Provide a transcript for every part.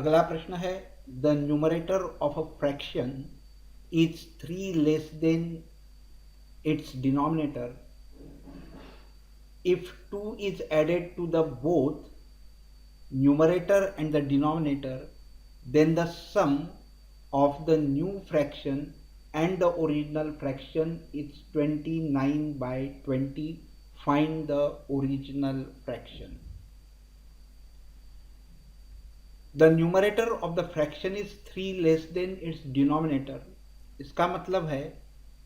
अगला प्रश्न है, the numerator of a fraction is 3 less than it's denominator if 2 is added to the both numerator and the denominator, then the sum of the new fraction and the original fraction is 29 by 20. Find the original fraction. The numerator of the fraction is 3 less than its denominator. इसका मतलब है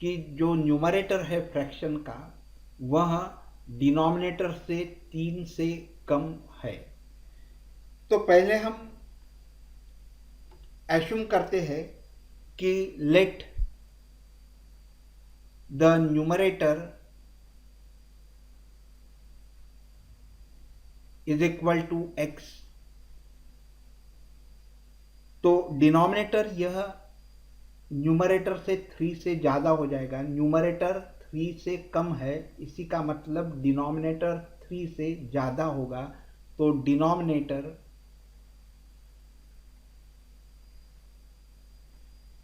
कि जो numerator है fraction का वह denominator से 3 से कम है। तो पहले हम एश्यूम करते हैं कि let the numerator is equal to X. तो डिनोमिनेटर यह न्यूमरेटर से 3 से ज़्यादा हो जाएगा, न्यूमरेटर 3 से कम है, इसी का मतलब डिनोमिनेटर 3 से ज़्यादा होगा। तो denominator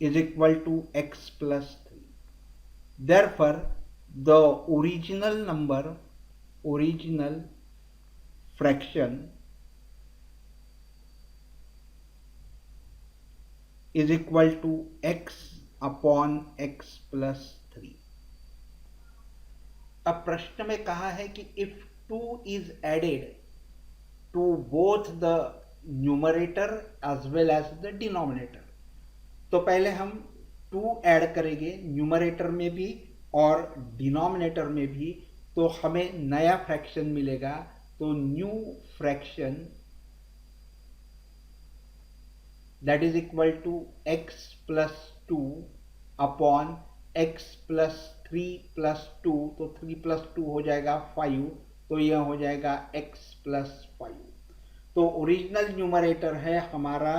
is equal to X plus 3। Therefore the original fraction is equal to x upon x plus 3। अब प्रश्न में कहा है कि if 2 is added to both the numerator as well as the denominator, तो पहले हम 2 ऐड करेंगे न्यूमरेटर में भी और डिनोमिनेटर में भी, तो हमें नया फ्रैक्शन मिलेगा। तो new fraction that is equal to x plus 2 upon x plus 3 plus 2। तो 3 plus 2 हो जाएगा 5, तो यह हो जाएगा x plus 5। तो ओरिजिनल न्यूमरेटर है हमारा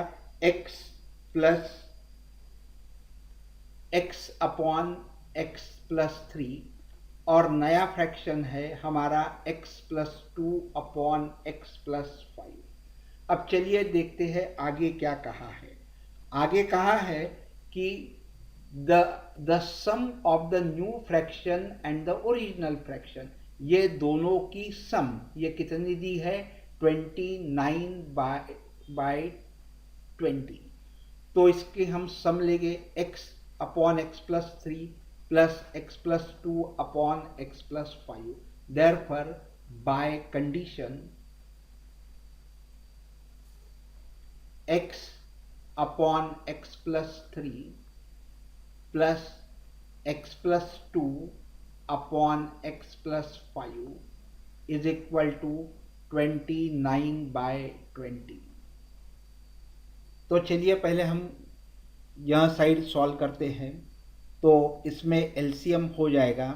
x plus x upon x plus 3 और नया फ्रैक्शन है हमारा x plus 2 upon x plus 5। अब चलिए देखते हैं आगे क्या कहा है। आगे कहा है कि the sum of the new fraction and the original fraction, ये दोनों की सम ये कितनी दी है 29 बाय 20। तो इसके हम सम लेंगे x upon x plus 3 plus x plus 2 upon x plus 5। Therefore by condition x upon x plus 3 plus x plus 2 upon x plus 5 is equal to 29 by 20। तो चलिए पहले हम यह साइड सॉल्व करते हैं। तो इसमें एलसीएम हो जाएगा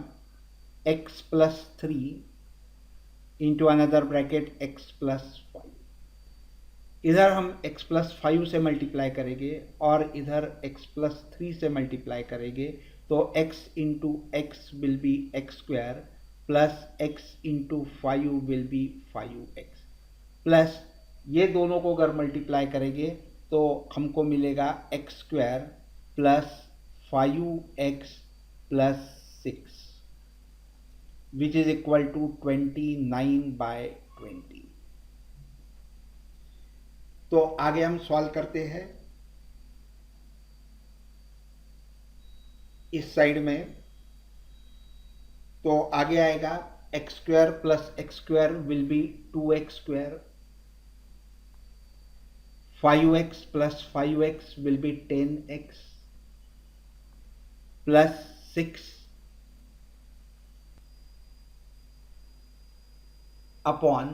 x plus 3 into another bracket x plus 5। इधर हम x प्लस 5 से मल्टीप्लाई करेंगे और इधर x प्लस 3 से मल्टीप्लाई करेंगे। तो x into x will be x square plus x into 5 will be 5x plus ये दोनों को अगर मल्टीप्लाई करेंगे तो हमको मिलेगा x square plus 5x plus 6 which is equal to 29 by 20। तो आगे हम सॉल्व करते हैं इस साइड में। तो आगे आएगा x square plus x square will be 2x square, 5x plus 5x will be 10x plus 6 upon,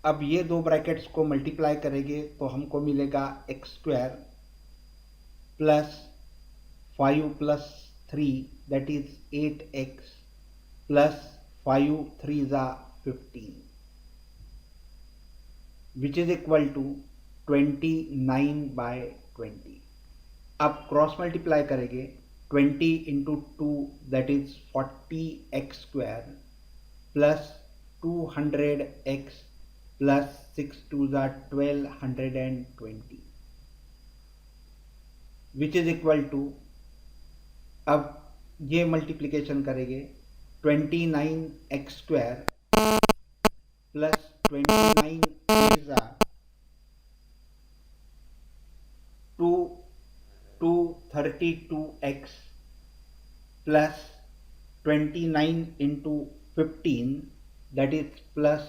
अब ये दो ब्रैकेट्स को मल्टीप्लाई करेंगे तो हमको मिलेगा x square plus 5 plus 3 that is 8x plus 5 3 ज़ा 15 which is equal to 29 by 20। अब क्रॉस मल्टीप्लाई करेंगे 20 into 2 that is 40x square plus 200x plus 6 2 ज़ा 1220 विच इज इक्वल टू, अब ये मल्टीप्लीकेशन करेंगे 29x² plus 232x plus 29 into 15, that is plus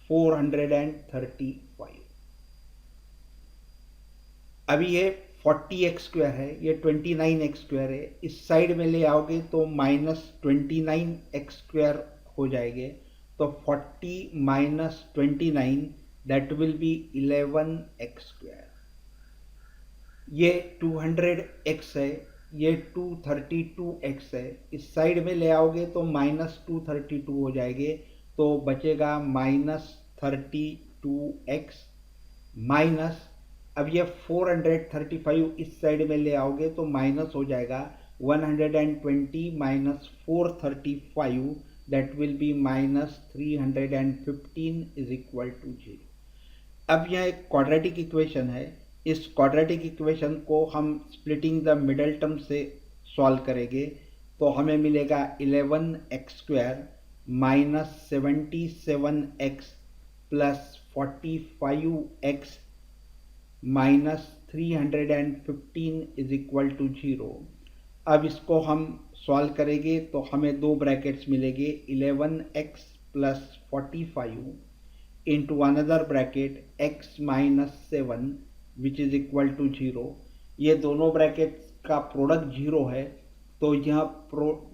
435. अभी ये 40x² है, ये 29x² है, इस साइड में ले आओगे तो -29x² हो जाएंगे, तो 40 minus 29 that will be 11x². ये 200x है, ये 232x है, इस साइड में ले आओगे तो -232 हो जाएंगे, तो बचेगा -32x माइनस, अब ये 435 इस साइड में ले आओगे तो माइनस हो जाएगा 120 minus 435, that will be -315 is equal to 0. अब यह एक क्वाड्रेटिक इक्वेशन है, इस क्वाड्रेटिक इक्वेशन को हम स्प्लिटिंग द मिडल टर्म से सॉल्व करेंगे, तो हमें मिलेगा 11x² minus 77x plus 45x minus 315 is equal to 0. अब इसको हम सॉल्व करेंगे तो हमें दो ब्रैकेट्स मिलेंगे, 11x plus 45 into another bracket x minus 7 which is equal to 0. ये दोनों ब्रैकेट्स का प्रोडक्ट 0 है, तो यह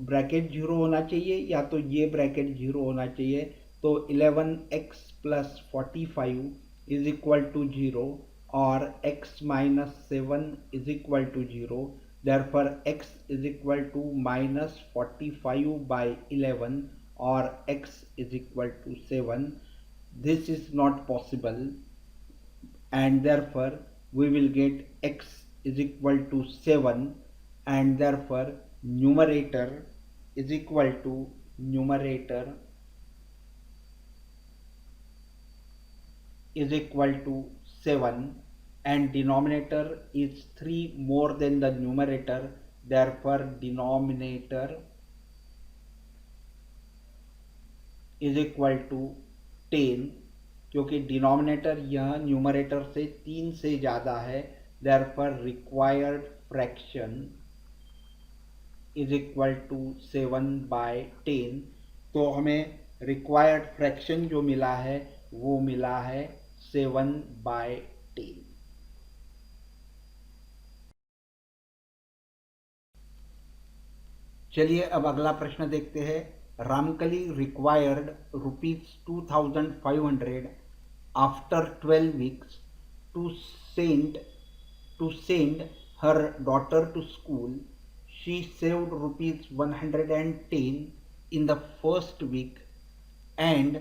ब्रैकेट 0 होना चाहिए या तो ये ब्रैकेट 0 होना चाहिए, तो 11x plus 45 is equal to 0 और x minus 7 is equal to 0. therefore x is equal to minus 45 by 11 or x is equal to 7. This is not possible, and therefore we will get x is equal to 7, and therefore numerator is equal to 7 and denominator is 3 more than the numerator, therefore denominator is equal to 10, क्योंकि denominator यह numerator से 3 से ज़्यादा है, therefore required fraction is equal to 7/10. तो हमें required fraction जो मिला है वो मिला है 7/10. चलिए अब अगला प्रश्न देखते हैं. Ramkali required ₹2,500 after 12 weeks to send her daughter to school. She saved ₹110 in the first week and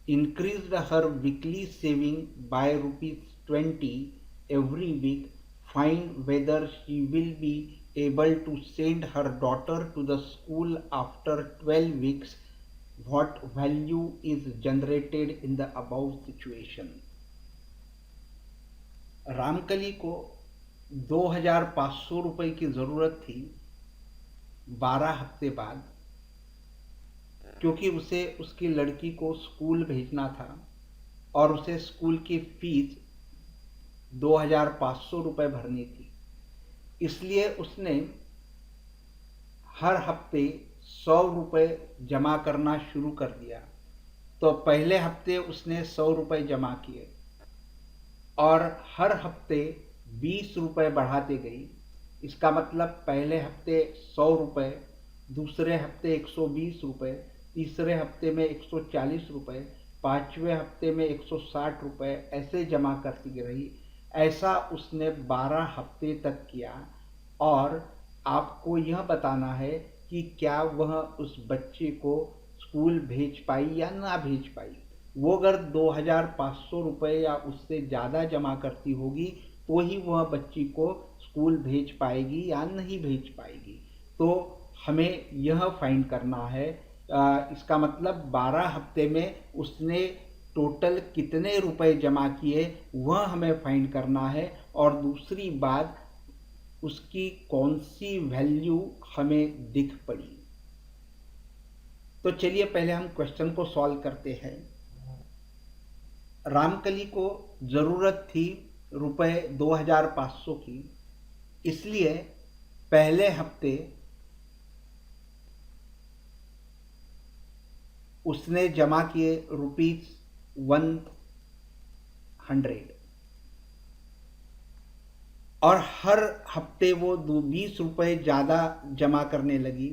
increased her weekly saving by ₹20 every week. Find whether she will be able to send her daughter to the school after 12 weeks. What value is generated in the above situation? Ramkali को 2,500 रुपये की ज़रूरत थी 12 हफ्ते बाद, क्योंकि उसे उसकी लड़की को स्कूल भेजना था और उसे स्कूल की फीस 2,500 रुपये भरनी थी. इसलिए उसने हर हफ्ते 100 रुपये जमा करना शुरू कर दिया. तो पहले हफ्ते उसने 100 रुपये जमा किए और हर हफ्ते 20 रुपये बढ़ाते गई. इसका मतलब पहले हफ्ते 100 रुपये, दूसरे हफ्ते 120 रुपये, तीसरे हफ्ते में 140 रुपये, पाँचवें हफ्ते में 160 रुपये, ऐसे जमा करती रही. ऐसा उसने 12 हफ्ते तक किया और आपको यह बताना है कि क्या वह उस बच्चे को स्कूल भेज पाई या ना भेज पाई. वो अगर 2,500 रुपये या उससे ज़्यादा जमा करती होगी तो ही वह बच्ची को स्कूल भेज पाएगी या नहीं भेज पाएगी. तो हमें यह फाइंड करना है. इसका मतलब 12 हफ्ते में उसने टोटल कितने रुपए जमा किए वह हमें फाइंड करना है. और दूसरी बात, उसकी कौन सी वैल्यू हमें दिख पड़ी। तो चलिए पहले हम क्वेश्चन को सॉल्व करते हैं। रामकली को ज़रूरत थी ₹2500 की, इसलिए पहले हफ्ते उसने जमा किए ₹100 और हर हफ्ते वो 20 रुपये ज़्यादा जमा करने लगी।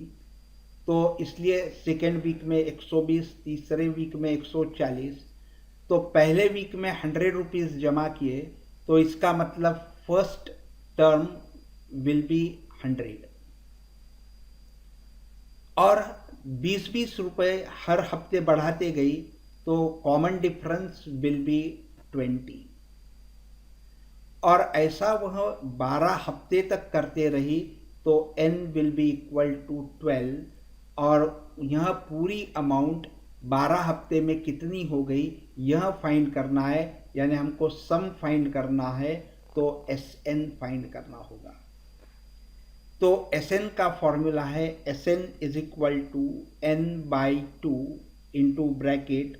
तो इसलिए सेकेंड वीक में 120, तीसरे वीक में 140। तो पहले वीक में 100 रुपीज़ जमा किए, तो इसका मतलब फर्स्ट टर्म विल बी 100 और 20-20 रुपये हर हफ्ते बढ़ाते गई, तो कॉमन डिफरेंस विल बी 20 और ऐसा वह 12 हफ्ते तक करते रही, तो n will be equal to 12 और यह पूरी अमाउंट 12 हफ्ते में कितनी हो गई यह फाइंड करना है, यानी हमको सम फाइंड करना है, तो Sn फाइंड करना होगा। तो Sn का फॉर्मूला है Sn is equal to n/2 into bracket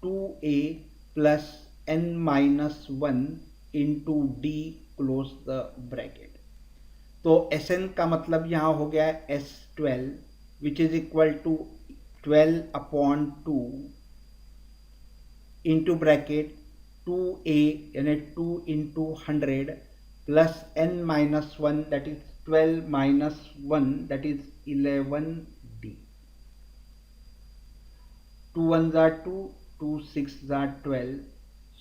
2a plus n-1 into d close the bracket. तो Sn का मतलब यहाँ हो गया S12 which is equal to 12/2 into bracket 2a यानी 2 into 100 plus n-1 that is 12 minus 1 that is 11d. 2 1s are 2, 2 6s are 12.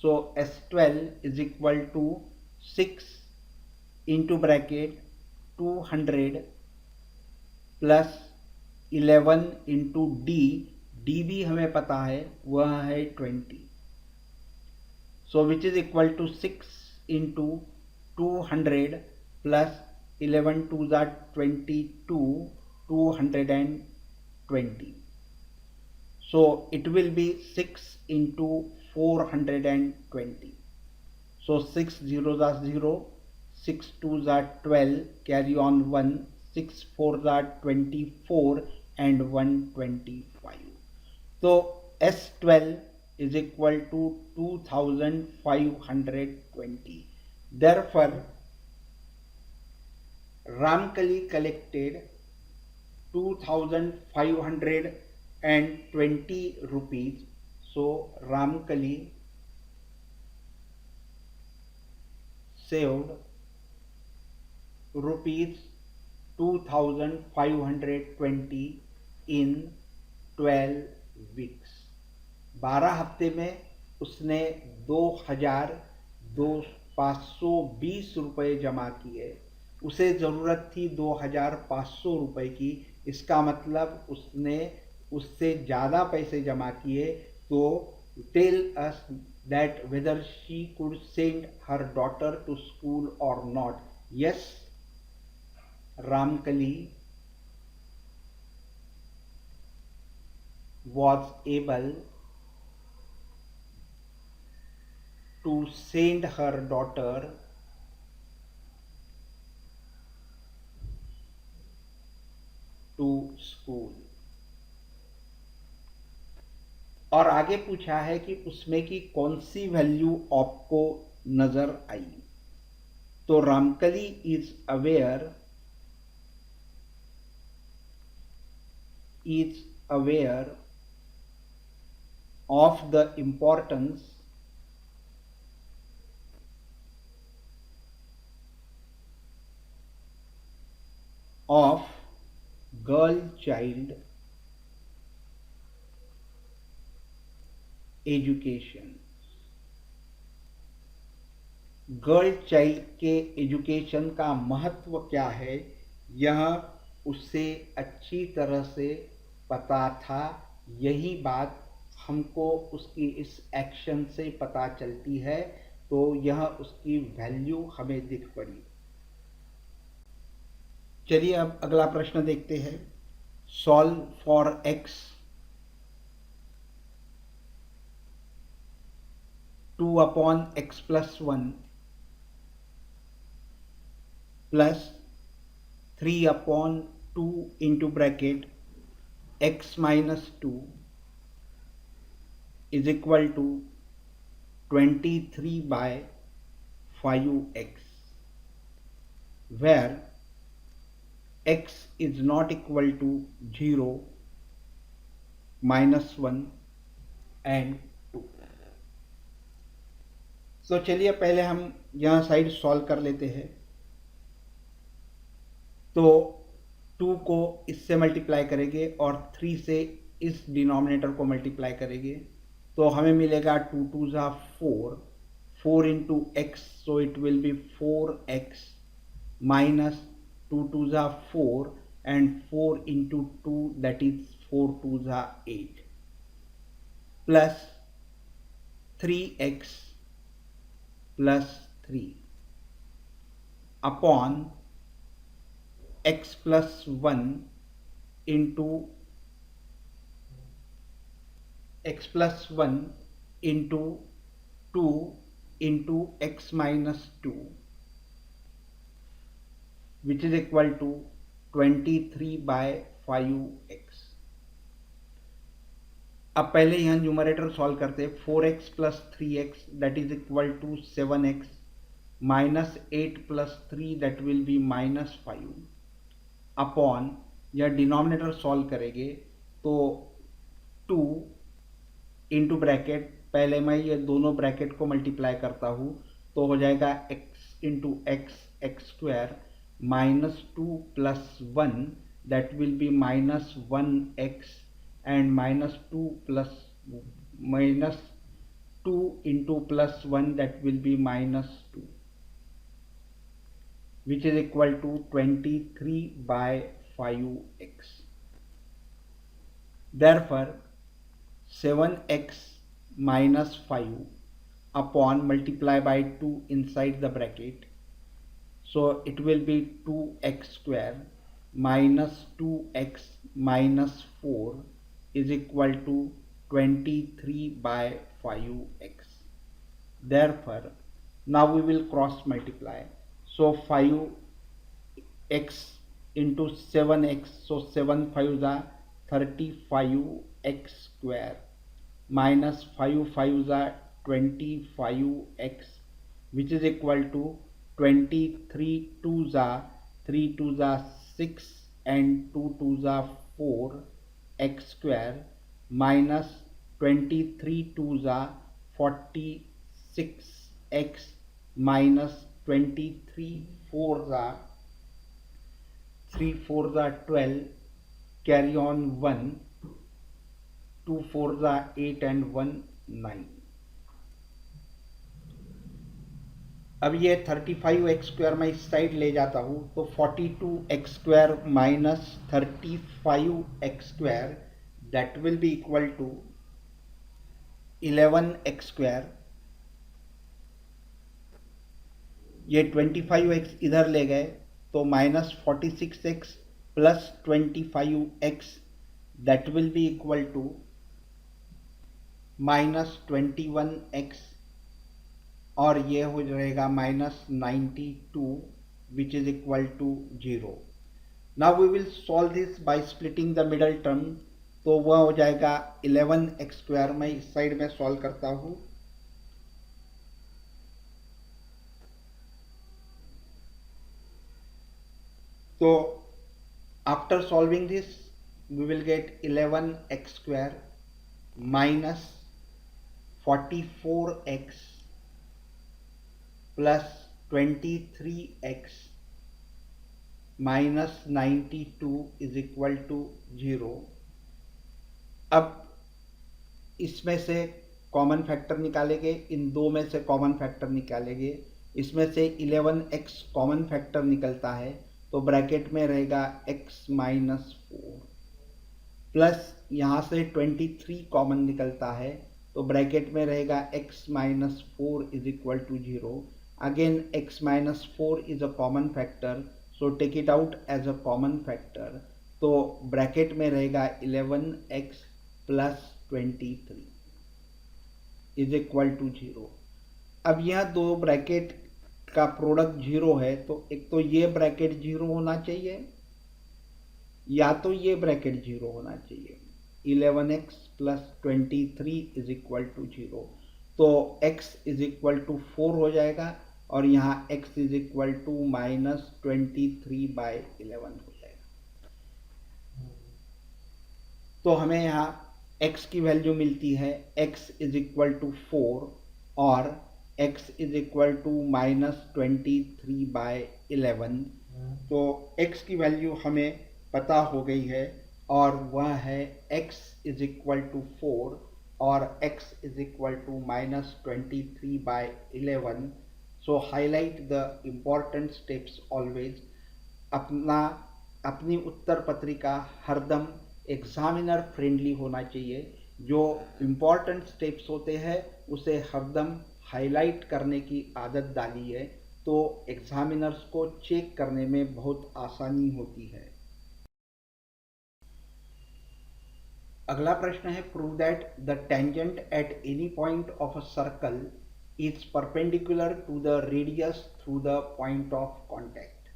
So S12 is equal to 6 into bracket 200 plus 11 into d. d भी हमें पता है वह है 20. So which is equal to 6 into 200 plus 11 2s are 22, 220. So it will be 6 into 420. So 6 zeros are 0, 6 2s are 12, carry on 1, 6 4s are 24 and 125. So S12 is equal to 2520. Therefore Ramkali collected 2520 rupees. So Ramkali saved rupees 2520 in 12 weeks. 12 हफ्ते में उसने 2520 रुपये जमा किए। उसे ज़रूरत थी 2500 रुपये की, इसका मतलब उसने उससे ज़्यादा पैसे जमा किए। तो tell us that whether she could send her daughter to school or not. Yes, Ramkali was able to send her daughter to school। और आगे पूछा है कि उसमें की कौन सी वैल्यू आपको नजर आई। तो Ramkali is aware of the importance of girl child education। Girl child के एजुकेशन का महत्व क्या है यह उससे अच्छी तरह से पता था। यही बात हमको उसकी इस एक्शन से पता चलती है, तो यह उसकी वैल्यू हमें दिख पड़ी। चलिए अब अगला प्रश्न देखते हैं। Solve for x 2/x+1 plus 3 upon 2 into bracket x minus 2 is equal to 23 by 5x, where x is not equal to 0, -1 and 2। तो चलिए पहले हम यहाँ साइड सॉल्व कर लेते हैं। तो 2 को इससे मल्टीप्लाई करेंगे और 3 से इस डिनोमिनेटर को मल्टीप्लाई करेंगे, तो हमें मिलेगा 2 2 ज़ा 4, 4 into x, so it will be 4x minus 2 2 ज़ा 4 एंड 4 इंटू 2 दैट इज 4 2 ज़ा 8 plus 3x plus 3 upon x plus 1 into x plus 1 into 2 into x minus 2 which is equal to 23 by 5x। अब पहले यहाँ numerator solve करते हैं। 4x प्लस 3x that is equal to 7x minus 8 plus 3 that will be -5 upon, यह denominator solve करेंगे तो 2 into bracket, पहले मैं ये दोनों ब्रैकेट को मल्टीप्लाई करता हूँ तो हो जाएगा x into x square minus 2 plus 1 that will B -1x and minus 2 plus minus 2 into plus 1 that will be -2, which is equal to 23 by 5x। Therefore 7x minus 5 upon multiply by 2 inside the bracket, so it will be 2x square minus 2x minus 4 is equal to 23 by 5x। Therefore now we will cross multiply, so 5x into 7x, so 7 5s are 35x square minus 5 5s are 25x, which is equal to 23 2s are 3 2s are 6 and 2 2s are 4 x square minus 23 2s are 46x minus 23 4s are 3 4s are 12, carry on 1, 2 4s are 8 and 1 9। अब ये 35x square मैं इस side ले जाता हूँ तो 42x square minus 35x square that will be equal to 11x square. ये 25x इधर ले गए तो minus 46x plus 25x that will be equal to minus 21x, और ये हो जाएगा -92 which is equal to 0। Now we will solve this by splitting the middle term, तो वह हो जाएगा 11x स्क्वायर। मैं इस साइड में सॉल्व करता हूँ तो after solving this we will get 11x square minus 44x plus 23x minus 92 is equal to 0। अब इसमें से कॉमन फैक्टर निकालेंगे, इन दो में से कॉमन फैक्टर निकालेंगे। इसमें से 11x कॉमन फैक्टर निकलता है तो ब्रैकेट में रहेगा x माइनस 4 प्लस यहाँ से 23 कॉमन निकलता है तो ब्रैकेट में रहेगा x minus 4 is equal to 0। Again x minus 4 is a common factor, so take it out as a common factor, तो ब्रैकेट में रहेगा 11x plus 23 is equal to 0। अब यह दो ब्रैकेट का प्रोडक्ट 0 है तो एक तो ये ब्रैकेट 0 होना चाहिए या तो ये ब्रैकेट 0 होना चाहिए, 11x plus 23 is equal to 0, तो x इज इक्वल टू 4 हो जाएगा और यहाँ x is equal to minus 23/11 हो जाएगा। तो हमें यहाँ x की वैल्यू मिलती है x इज इक्वल टू 4 और x is equal to minus 23/11। तो x की वैल्यू हमें पता हो गई है और वह है x इज इक्वल टू 4 और x is equal to minus 23/11। So highlight the important steps always. अपनी उत्तर पत्रिका हरदम एग्जामिनर फ्रेंडली होना चाहिए। जो इम्पॉर्टेंट स्टेप्स होते हैं उसे हरदम हाईलाइट करने की आदत डाली है तो एग्जामिनर्स को चेक करने में बहुत आसानी होती है। अगला प्रश्न है, prove that the tangent at any point of a circle is perpendicular to the radius through the point of contact.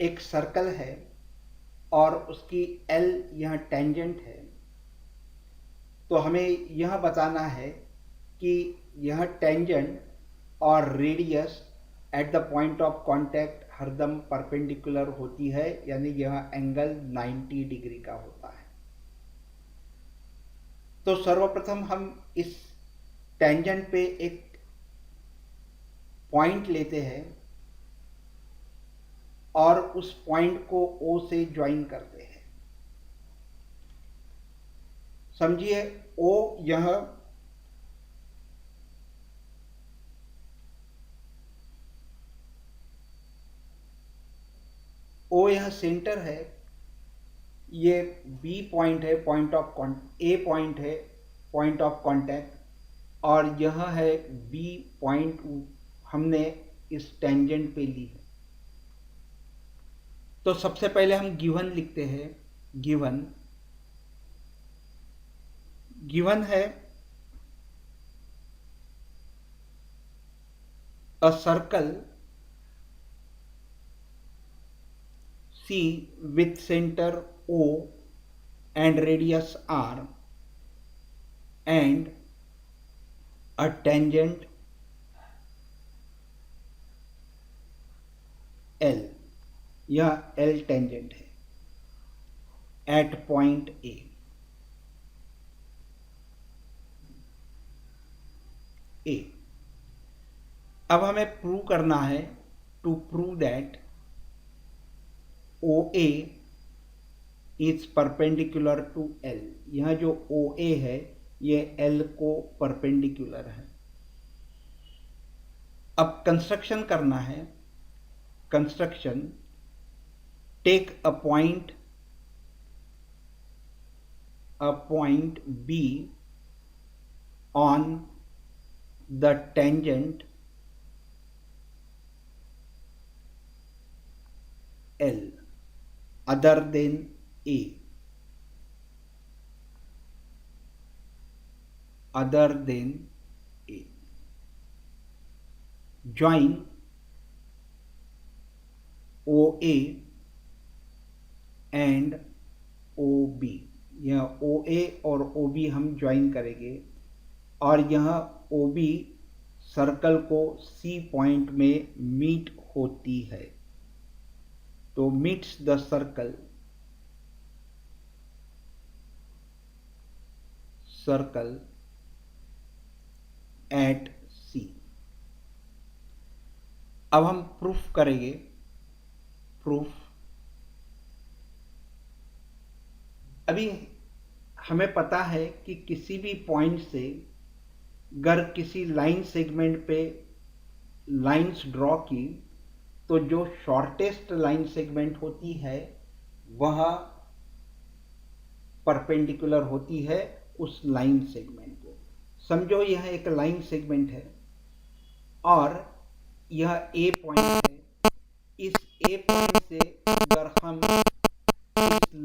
एक सर्कल है और उसकी L यह टेंजेंट है, तो हमें यह बताना है कि यह टेंजेंट और radius eight the point of contact हरदम परपेंडिकुलर होती है, यानी यह एंगल 90 डिग्री का होता है। तो सर्वप्रथम हम इस टेंजेंट पे एक पॉइंट लेते हैं और उस पॉइंट को O से ज्वाइन करते हैं। समझिए O यह सेंटर है, ये B पॉइंट है, A पॉइंट है पॉइंट ऑफ कांटेक्ट, और यह है B पॉइंट हमने इस टेंजेंट पे ली है। तो सबसे पहले हम गिवन लिखते हैं। गिवन है a circle C with center O and radius R and a tangent L, यह L टेंजेंट है एट पॉइंट A। अब हमें प्रूव करना है, to prove that OA is perpendicular to L। यह जो OA है ये L को परपेंडिकुलर है। अब कंस्ट्रक्शन करना है। Construction, take a point B on the tangent L other than A, join OA and OB। यह OA और OB हम ज्वाइन करेंगे और यह OB सर्कल को C पॉइंट में मीट होती है। तो meets the circle eight C। अब हम प्रूफ करेंगे। अभी हमें पता है कि किसी भी पॉइंट से अगर किसी लाइन सेगमेंट पे लाइंस ड्रॉ की तो जो शॉर्टेस्ट लाइन सेगमेंट होती है वह परपेंडिकुलर होती है उस लाइन सेगमेंट को। समझो यह एक लाइन सेगमेंट है और यह A पॉइंट है। इस A पॉइंट से अगर हम इस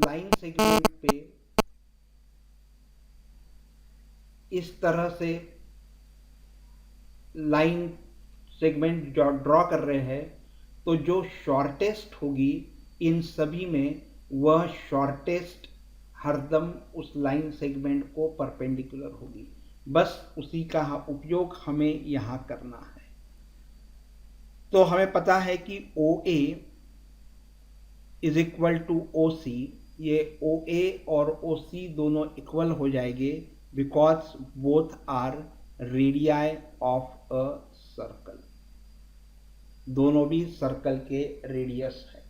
लाइन सेगमेंट पे इस तरह से लाइन सेगमेंट ड्रॉ कर रहे हैं तो जो शॉर्टेस्ट होगी इन सभी में वह शॉर्टेस्ट हरदम उस लाइन सेगमेंट को परपेंडिकुलर होगी। बस उसी का उपयोग हमें यहाँ करना है। तो हमें पता है कि OA is equal to OC, ये OA और OC दोनों इक्वल हो जाएंगे because both are radii of a circle, दोनों भी सर्कल के रेडियस है।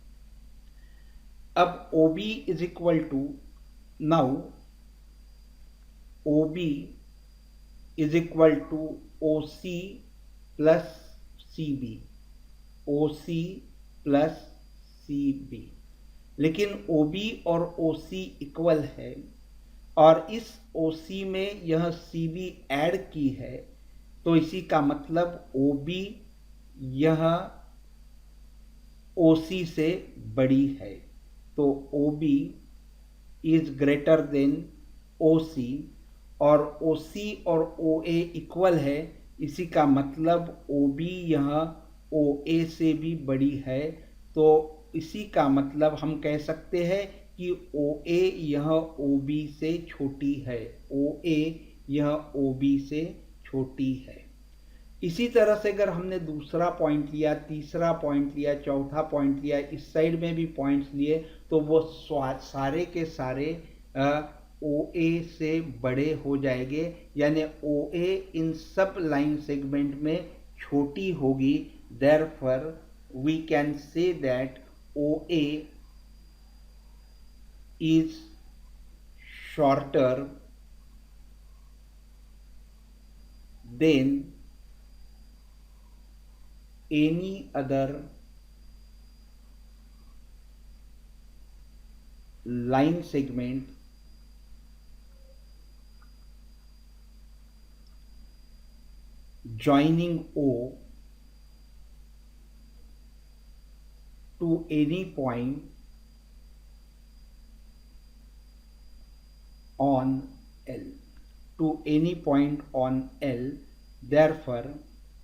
अब OB is equal to, now OB is equal to OC plus CB, OC plus CB, लेकिन OB और OC इक्वल है और इस OC में यह CB ऐड की है, तो इसी का मतलब OB यह OC से बड़ी है, तो OB is greater than OC, और OC और OA इक्वल है, इसी का मतलब OB यह OA से भी बड़ी है। तो इसी का मतलब हम कह सकते हैं कि OA यह OB से छोटी है, OA यह OB से छोटी है। इसी तरह से अगर हमने दूसरा पॉइंट लिया, तीसरा पॉइंट लिया, चौथा पॉइंट लिया, इस साइड में भी पॉइंट्स लिए, तो वो सारे के सारे OA से बड़े हो जाएंगे, यानी OA इन सब लाइन सेगमेंट में छोटी होगी। Therefore we can say that OA is shorter than any other line segment joining O to any point on L, to any point on L. Therefore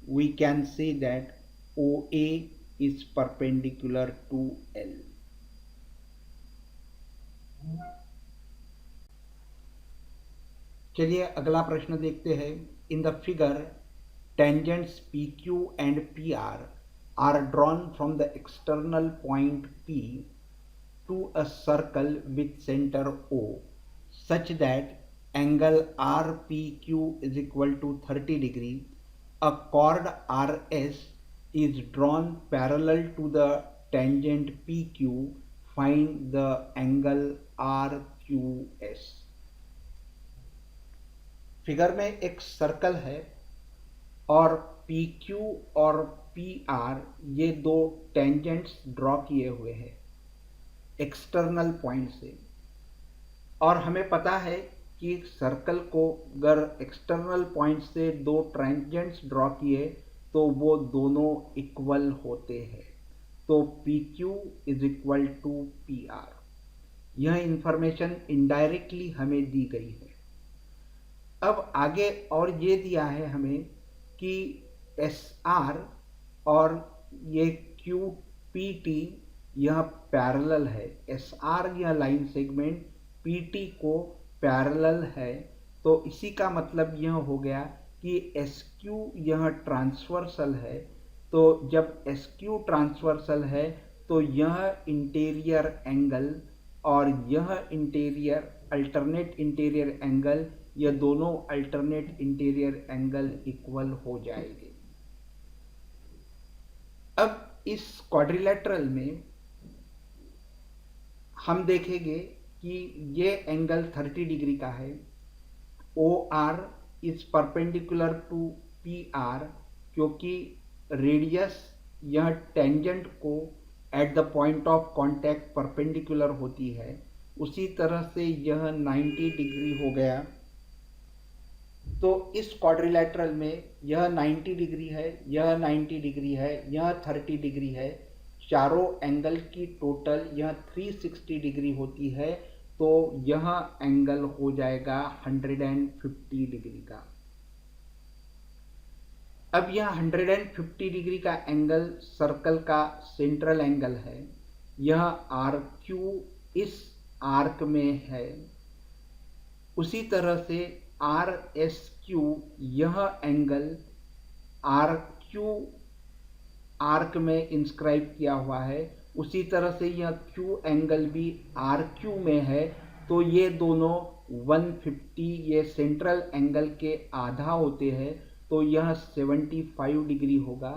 we can say that OA is perpendicular to L. चलिए अगला प्रश्न देखते हैं। In the figure tangents PQ and PR are drawn from the external point P to a circle with center O such that angle RPQ is equal to 30 degree. A chord RS is drawn parallel to the tangent PQ. Find the angle RQS. Figure में एक circle है और PQ और PR ये दो tangents draw किए हुए हैं एक्सटर्नल पॉइंट से, और हमें पता है कि सर्कल को अगर एक्सटर्नल पॉइंट से दो टेंजेंट्स ड्रॉ किए तो वो दोनों इक्वल होते हैं, तो PQ is equal to PR। यह इंफॉर्मेशन इनडायरेक्टली हमें दी गई है। अब आगे और ये दिया है हमें कि SR और ये QPT यह पैरेलल है, SR यह लाइन सेगमेंट PT को पैरेलल है, तो इसी का मतलब यह हो गया कि SQ यह ट्रांसवर्सल है, तो जब SQ ट्रांसवर्सल है तो यह इंटीरियर एंगल और यह इंटीरियर अल्टरनेट इंटीरियर एंगल, ये दोनों अल्टरनेट इंटीरियर एंगल इक्वल हो जाएंगे। अब इस क्वाड्रिलेटरल में हम देखेंगे कि ये एंगल 30 डिग्री का है। OR is perpendicular to PR, क्योंकि रेडियस यह टेंजेंट को at the point of contact perpendicular होती है, उसी तरह से यह 90 डिग्री हो गया। तो इस क्वाड्रिलेटरल में यह 90 डिग्री है, यह 90 डिग्री है, यह 30 डिग्री है, चारों एंगल की टोटल यह 360 डिग्री होती है, तो यह एंगल हो जाएगा 150 डिग्री का। अब यह 150 डिग्री का एंगल सर्कल का सेंट्रल एंगल है, यह RQ इस आर्क में है, उसी तरह से आर एस क्यू यह एंगल आर क्यू आर्क में इंस्क्राइब किया हुआ है, उसी तरह से यह क्यू एंगल भी आर क्यू में है। तो ये दोनों 150, ये सेंट्रल एंगल के आधा होते हैं, तो यह 75 डिग्री होगा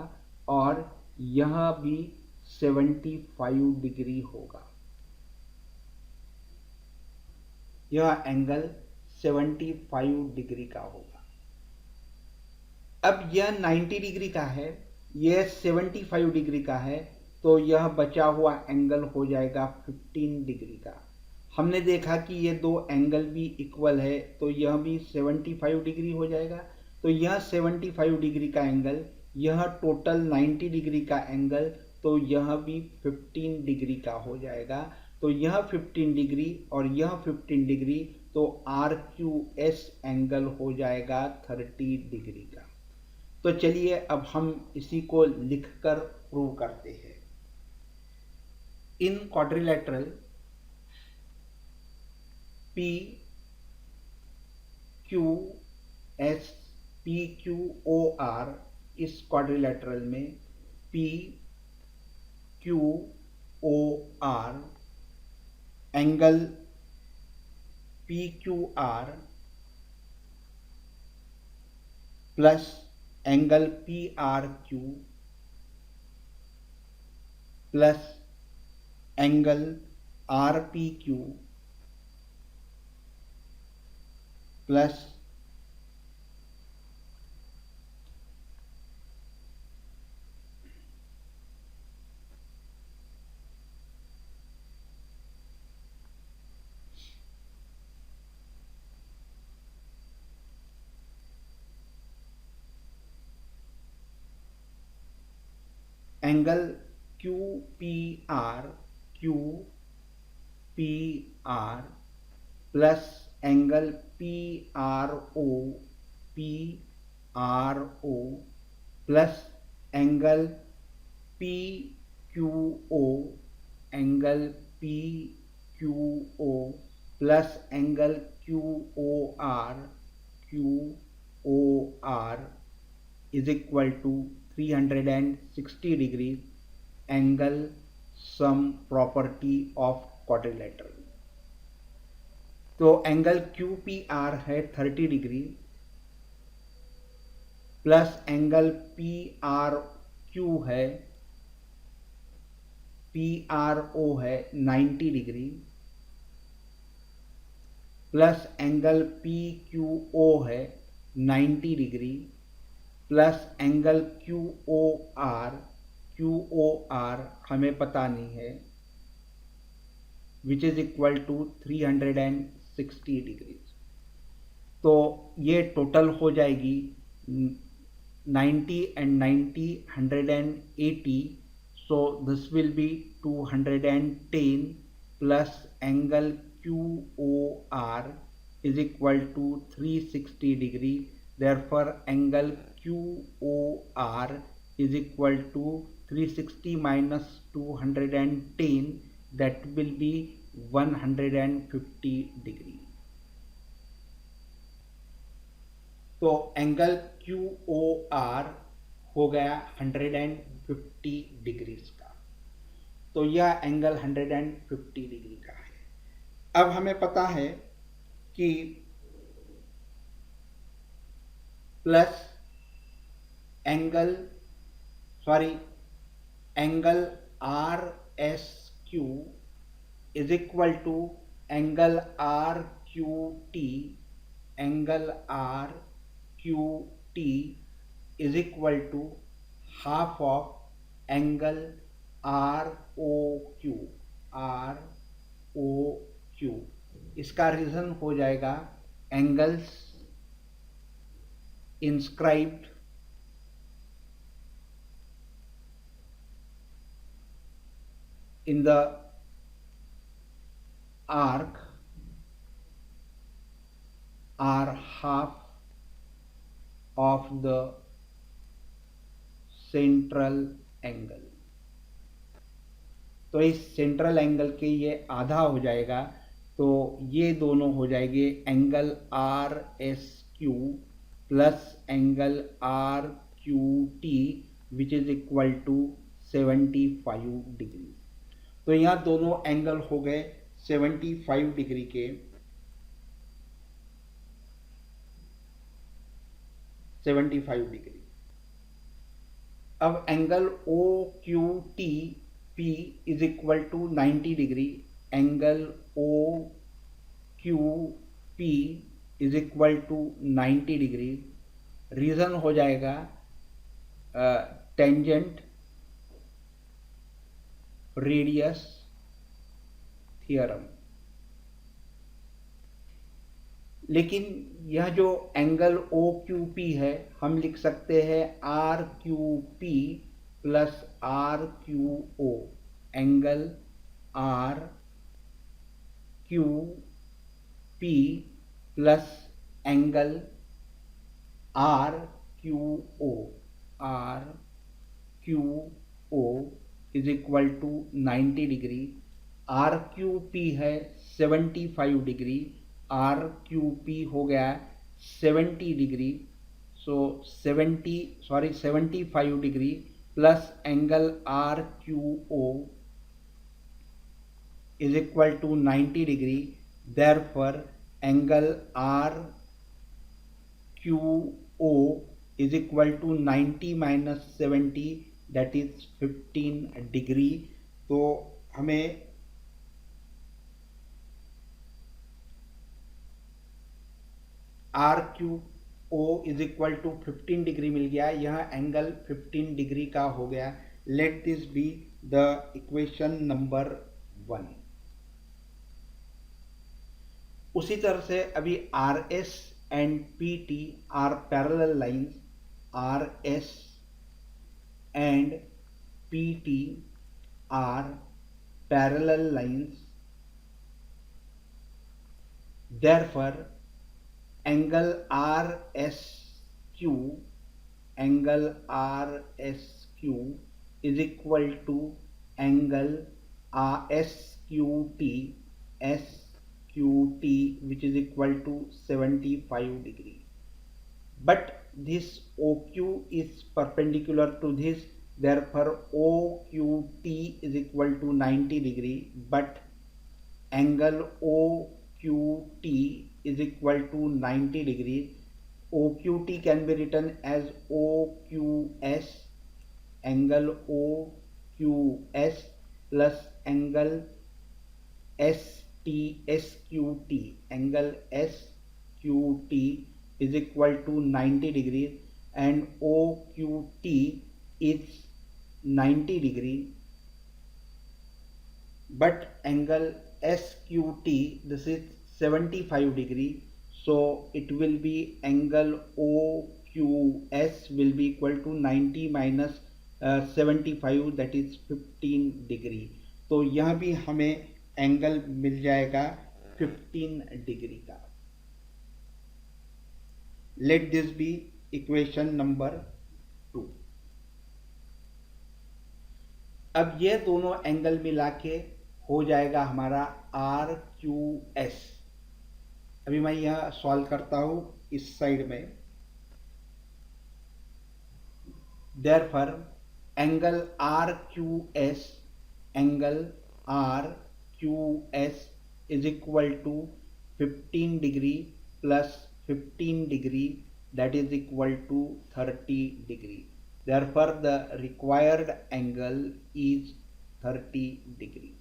और यह भी 75 डिग्री होगा। यह एंगल 75 डिग्री का होगा। अब यह 90 डिग्री का है, यह 75 डिग्री का है, तो यह बचा हुआ एंगल हो जाएगा 15 डिग्री का। हमने देखा कि ये दो एंगल भी इक्वल है, तो यह भी 75 डिग्री हो जाएगा। तो यह 75 डिग्री का एंगल, यह टोटल 90 डिग्री का एंगल, तो यह भी 15 डिग्री का हो जाएगा। तो यह 15 डिग्री और यह 15 डिग्री, तो आर क्यू एस एंगल हो जाएगा 30 डिग्री का। तो चलिए अब हम इसी को लिखकर प्रूव करते हैं। In quadrilateral P Q S P Q O R, इस क्वाड्रिलेटरल में P Q O R angle P Q R plus angle P R Q plus angle R P Q plus angle Q P R plus angle P R O plus angle P Q O plus angle Q O R is equal to 360 degree angle sum property of quadrilateral. तो angle Q P R है 30 degree plus angle P R Q है P R O है 90 degree plus angle P Q O है 90 degree plus angle Q O R हमें पता नहीं है, which is equal to 360 degree. तो ये टोटल हो जाएगी 90 and 90 180, so this will be 210 plus angle QOR is equal to 360 degree. Therefore angle QOR is equal to 360 minus 210, that will be 150 degree. तो angle Q O are हो गया 150 degrees का। तो यह एंगल 150 डिग्री का है। अब हमें पता है कि plus angle R S Q is equal to angle R Q T is equal to half of angle ROQ। इसका रीजन हो जाएगा angles inscribed in the arc are half of the central angle। तो इस central angle के ये आधा हो जाएगा, तो ये दोनों हो जाएंगे angle R S Q plus angle R Q T which is equal to 75 degree. तो यहाँ दोनों एंगल हो गए 75 डिग्री के। 75 डिग्री। अब angle O Q T P is equal to 90 degree. Angle O Q P is equal to 90 degree. Reason हो जाएगा tangent radius theorem. लेकिन यह जो एंगल ओ क्यू पी है हम लिख सकते हैं R Q P plus R Q O. Angle R Q P plus angle R Q O. R Q O is equal to 90 degree. R Q P है 75 degree. R Q P हो गया 70 degree. So 75 degree plus angle R Q O is equal to 90 degree. Therefore angle RQO is equal to 90 minus 70, that is 15 degree. तो हमें RQO is equal to 15 degree मिल गया। यह angle 15 degree का हो गया। Let this be the equation number 1। उसी तरह से अभी R S and P T are parallel lines. R S and P T are parallel lines. Therefore angle R S Q is equal to angle S Q T which is equal to 75 degree. But this OQ is perpendicular to this, therefore OQT is equal to 90 degree. But angle OQT is equal to 90 degree. OQT can be written as OQS, angle OQS plus angle SQT. Angle SQT is equal to 90 degrees and OQT is 90 degree. But angle SQT, this is 75 degree, so it will be angle OQS will be equal to 90 minus 75, that is 15 degree. तो यह भी हमें angle मिल जाएगा 15 degree का। Let this be equation number 2। अब ये दोनों angle मिला के हो जाएगा हमारा आर क्यू एस। अभी मैं यह सॉल्व करता हूं इस साइड में। Therefore angle R Q S is equal to 15 degree plus 15 degree, that is equal to 30 degree. Therefore the required angle is 30 degree.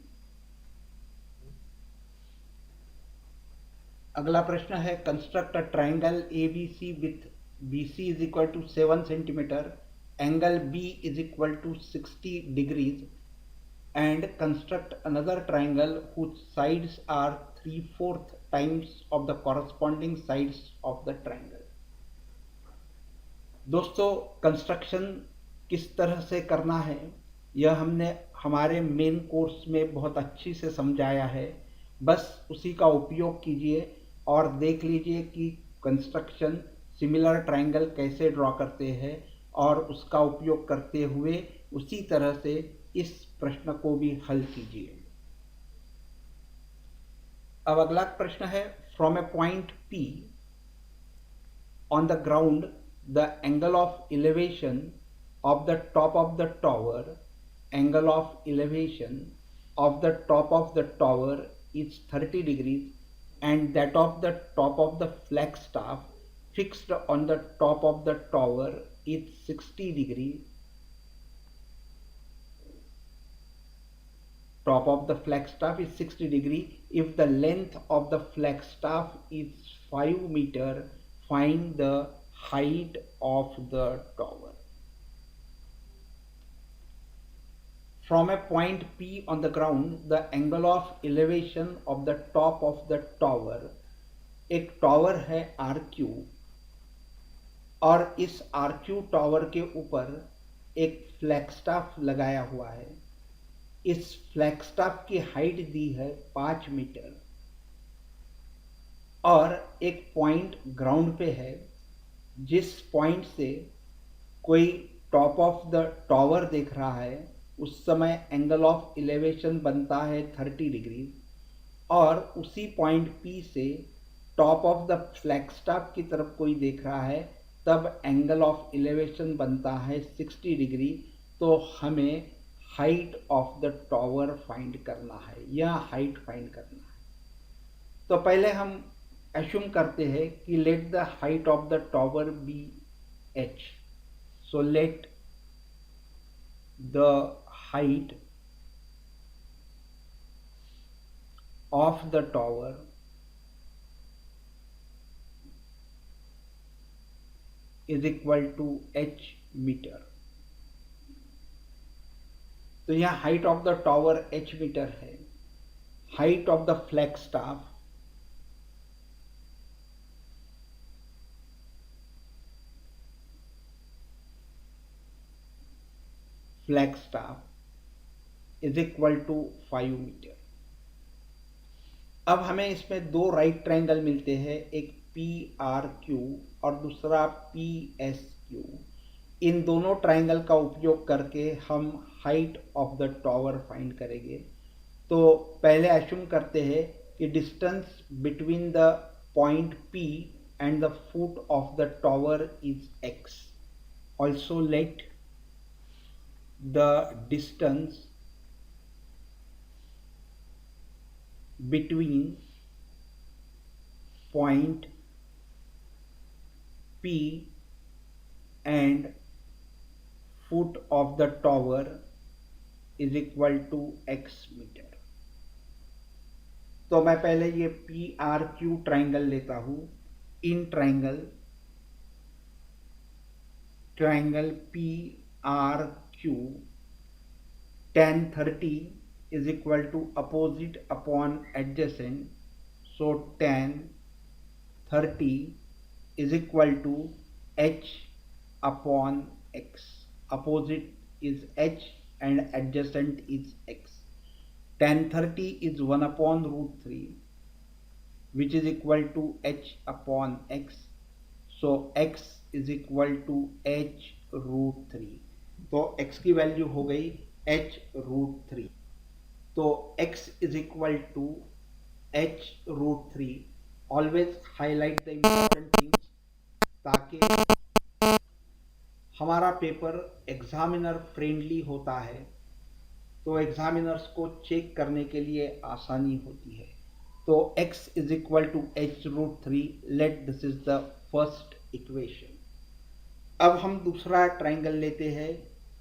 अगला प्रश्न है construct a triangle ABC with BC is equal to 7 centimeter, angle B is equal to 60 degrees, and construct another triangle whose sides are 3/4 times of the corresponding sides of the triangle. दोस्तों construction किस तरह से करना है यह हमने हमारे main course में बहुत अच्छी से समझाया है। बस उसी का उपयोग कीजिए और देख लीजिए कि कंस्ट्रक्शन सिमिलर ट्राइंगल कैसे ड्रॉ करते हैं और उसका उपयोग करते हुए उसी तरह से इस प्रश्न को भी हल कीजिए। अब अगला प्रश्न है, from A point P on the ground the angle of elevation of the top of the tower is 30 degrees and that of the top of the flagstaff fixed on the top of the tower is 60 degrees. Top of the flagstaff is 60 degree. If the length of the flagstaff is 5 meter, find the height of the tower. From a point P on the ground, the angle of elevation of the top of the tower, एक tower है RQ और इस RQ tower के ऊपर एक Flagstaff लगाया हुआ है। इस फ्लैगस्टाफ की हाइट दी है 5 मीटर और एक पॉइंट ग्राउंड पे है जिस पॉइंट से कोई टॉप ऑफ द टॉवर देख रहा है उस समय एंगल ऑफ इलेवेशन बनता है 30 डिग्री और उसी पॉइंट P से टॉप ऑफ द फ्लैगस्टाफ की तरफ कोई देख रहा है तब एंगल ऑफ इलेवेशन बनता है 60 डिग्री। तो हमें height of the tower find करना है या हाइट फाइंड करना है। तो पहले हम एज्यूम करते हैं कि let the height of the tower be h। So let the height of the tower is equal to h metre. तो यहाँ height of the tower h metre है। Height of the flagstaff is equal to 5 metre. अब हमें इसमें दो right triangle मिलते हैं, एक PRQ और दूसरा PSQ। इन दोनों ट्रायंगल का उपयोग करके हम height of the tower find करेंगे। तो पहले एज्यूम करते हैं कि distance between the point P and the foot of the tower is x। Also let the distance between point P and foot of the tower is equal to x metre. तो मैं पहले ये PRQ triangle लेता हूं। In triangle PRQ tan 30 is equal to opposite upon adjacent, so tan 30 is equal to h upon x। opposite is h and adjacent is x। tan 30 is 1 upon root 3 which is equal to h upon x, so x is equal to h root 3। तो x की वैल्यू हो गई h root 3। तो x is equal to h root 3। Always highlight the important things ताकि हमारा paper examiner friendly होता है, तो एग्जामिनर्स को चेक करने के लिए आसानी होती है। तो x is equal to h root 3। Let this is the first equation. अब हम दूसरा ट्राइंगल लेते हैं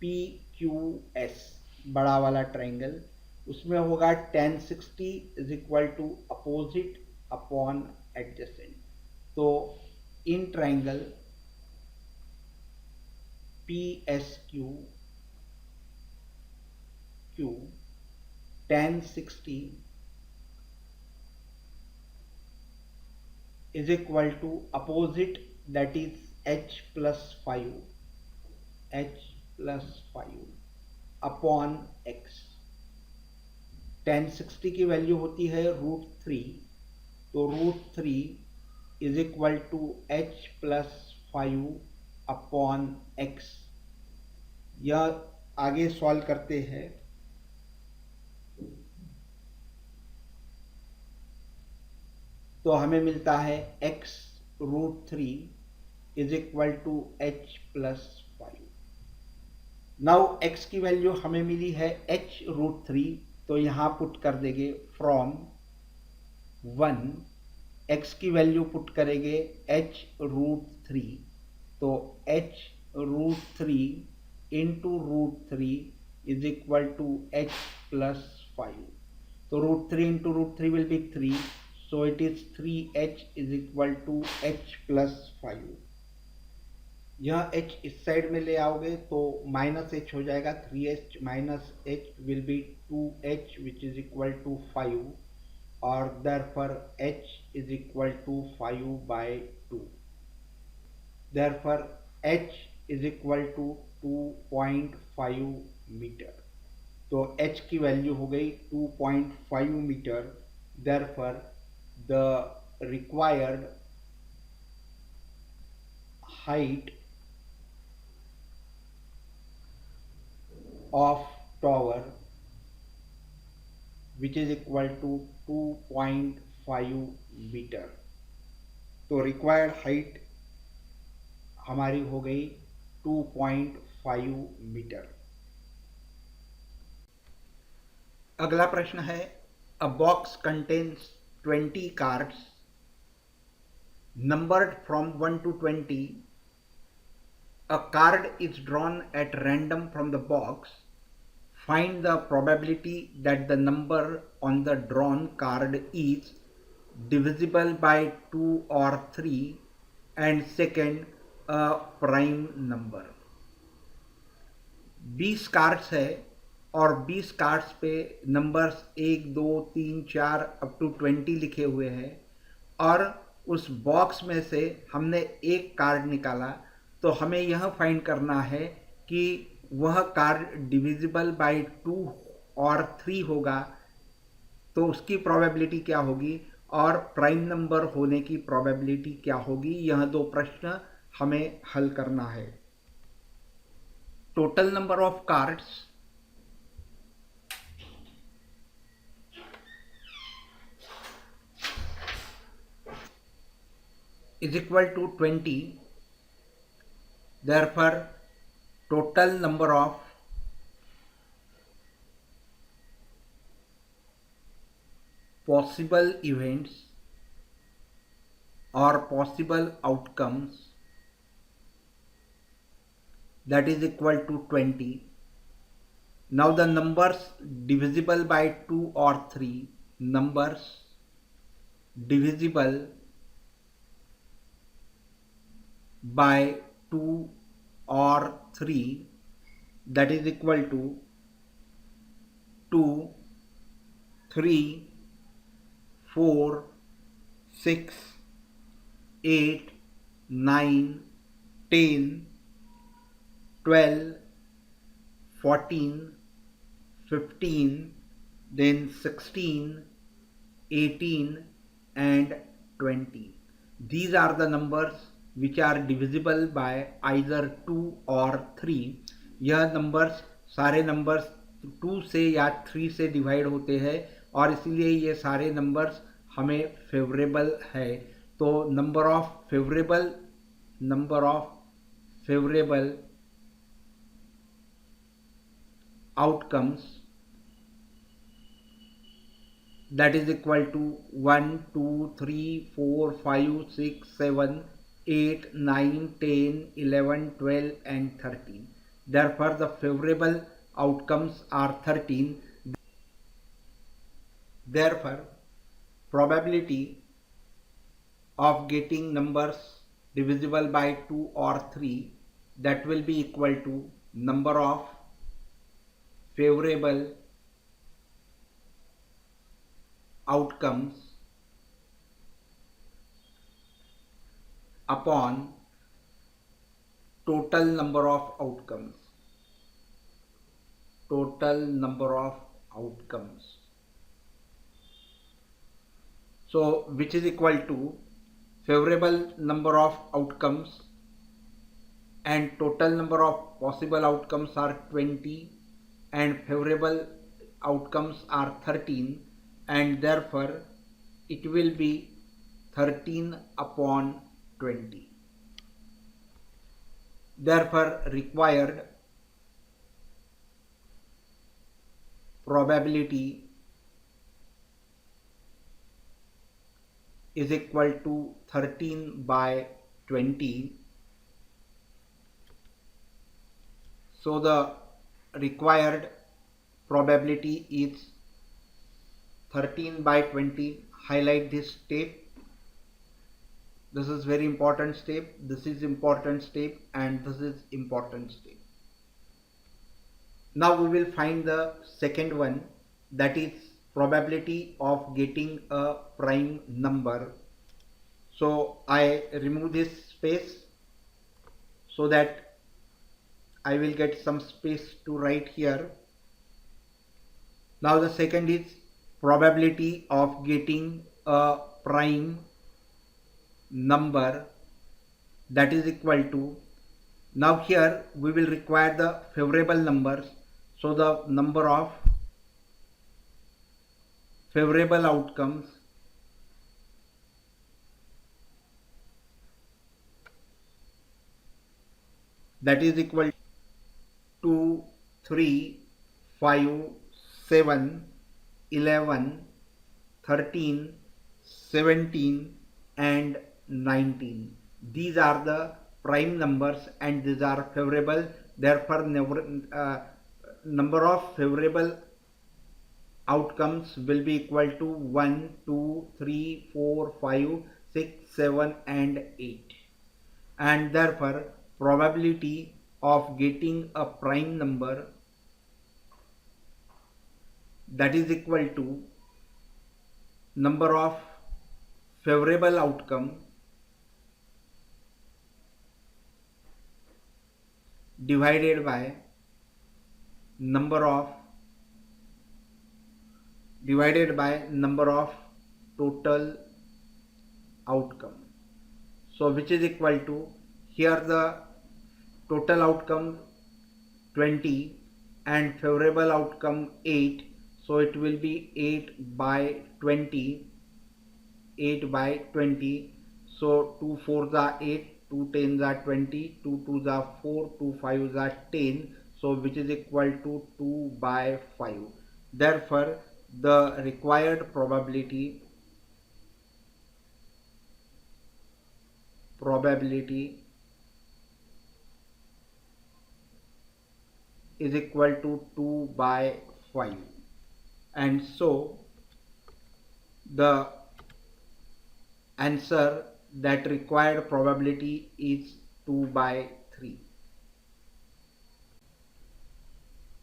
PQS, बड़ा वाला ट्राइंगल। उसमें होगा tan 60 is equal to opposite upon adjacent. तो in triangle PSQ tan 60 is equal to opposite, that is h plus 5 upon x। tan 60 की वैल्यू होती है √3, तो √3 is equal to h plus 5 upon x। यह आगे solve करते हैं तो हमें मिलता है x root 3 is equal to h plus 5। Now x की वैल्यू हमें मिली है h रूट 3, तो यहां पुट कर देंगे फ्रॉम 1, x की वैल्यू पुट करेंगे h रूट 3, तो h root 3 into root 3 is equal to h plus 5। तो root 3 into root 3 will be 3, so it is 3h is equal to h plus 5। यह h इस side में ले आओगे तो माइनस h हो जाएगा, 3h minus h will be 2h which is equal to 5, और therefore h is equal to 5 by 2। therefore h is equal to 2.5 metre. तो h की वैल्यू हो गई 2.5 metre. therefore the required height of tower which is equal to 2.5 metre. तो required height हमारी हो गई 2.5 मीटर। अगला प्रश्न है, अ box contains 20 cards numbered from 1 to 20. A card is drawn at random from the box. Find the probability that the number on the drawn card is divisible by 2 or 3, and second, a prime number। 20 cards है और 20 cards पे numbers 1 2 3 4 up to 20 लिखे हुए हैं, और उस box में से हमने एक कार्ड निकाला। तो हमें यह फाइंड करना है कि वह कार्ड डिविजिबल बाय 2 और 3 होगा, तो उसकी प्रोबेबिलिटी क्या होगी और प्राइम नंबर होने की प्रोबेबिलिटी क्या होगी। यह दो प्रश्न हमें हल करना है। Total number of cards is equal to 20। therefore total number of possible events or possible outcomes, that is equal to 20। now the numbers divisible by 2 or 3, numbers divisible by 2 or 3, that is equal to 2, 3, 4, 6, 8, 9, 10, 12, 14, 15, then 16, 18 and 20। These are the numbers which are divisible by either 2 or 3। यह numbers सारे numbers 2 से या 3 से divide होते हैं, और इसलिए ये सारे नंबर्स हमें फेवरेबल है। तो number of favourable outcomes, that is equal to 1 2 3 4 5 6 7 8 9 10 11 12 and 13। therefore the favorable outcomes are 13। therefore probability of getting numbers divisible by 2 or 3, that will be equal to number of favorable outcomes upon total number of outcomes। total number of outcomes, so which is equal to favorable number of outcomes and total number of possible outcomes are 20 and favorable outcomes are 13, and therefore it will be 13/20. Therefore, required probability is equal to 13/20. So the required probability is 13/20. Highlight this step. This is very important step. This is important step, and this is important step. Now we will find the second one, that is probability of getting a prime number. So I remove this space so that I will get some space to write here. Now the second is probability of getting a prime number, that is equal to, now here we will require the favorable numbers. So the number of favorable outcomes that is equal to 2, 3, 5, 7, 11, 13, 17 and 19. These are the prime numbers and these are favorable. Therefore, number of favorable outcomes will be equal to 1, 2, 3, 4, 5, 6, 7 and 8. And therefore, probability of getting a prime number, that is equal to number of favorable outcome divided by number of total outcome. So which is equal to, here the total outcome 20 and favorable outcome 8, so it will be 8/20. So 2 4s are 8, 2 10s are 20, 2 2s are 4, 2 5s are 10, so which is equal to 2/5. Therefore, the required probability is equal to 2/5, and so the answer, that required probability is 2/3.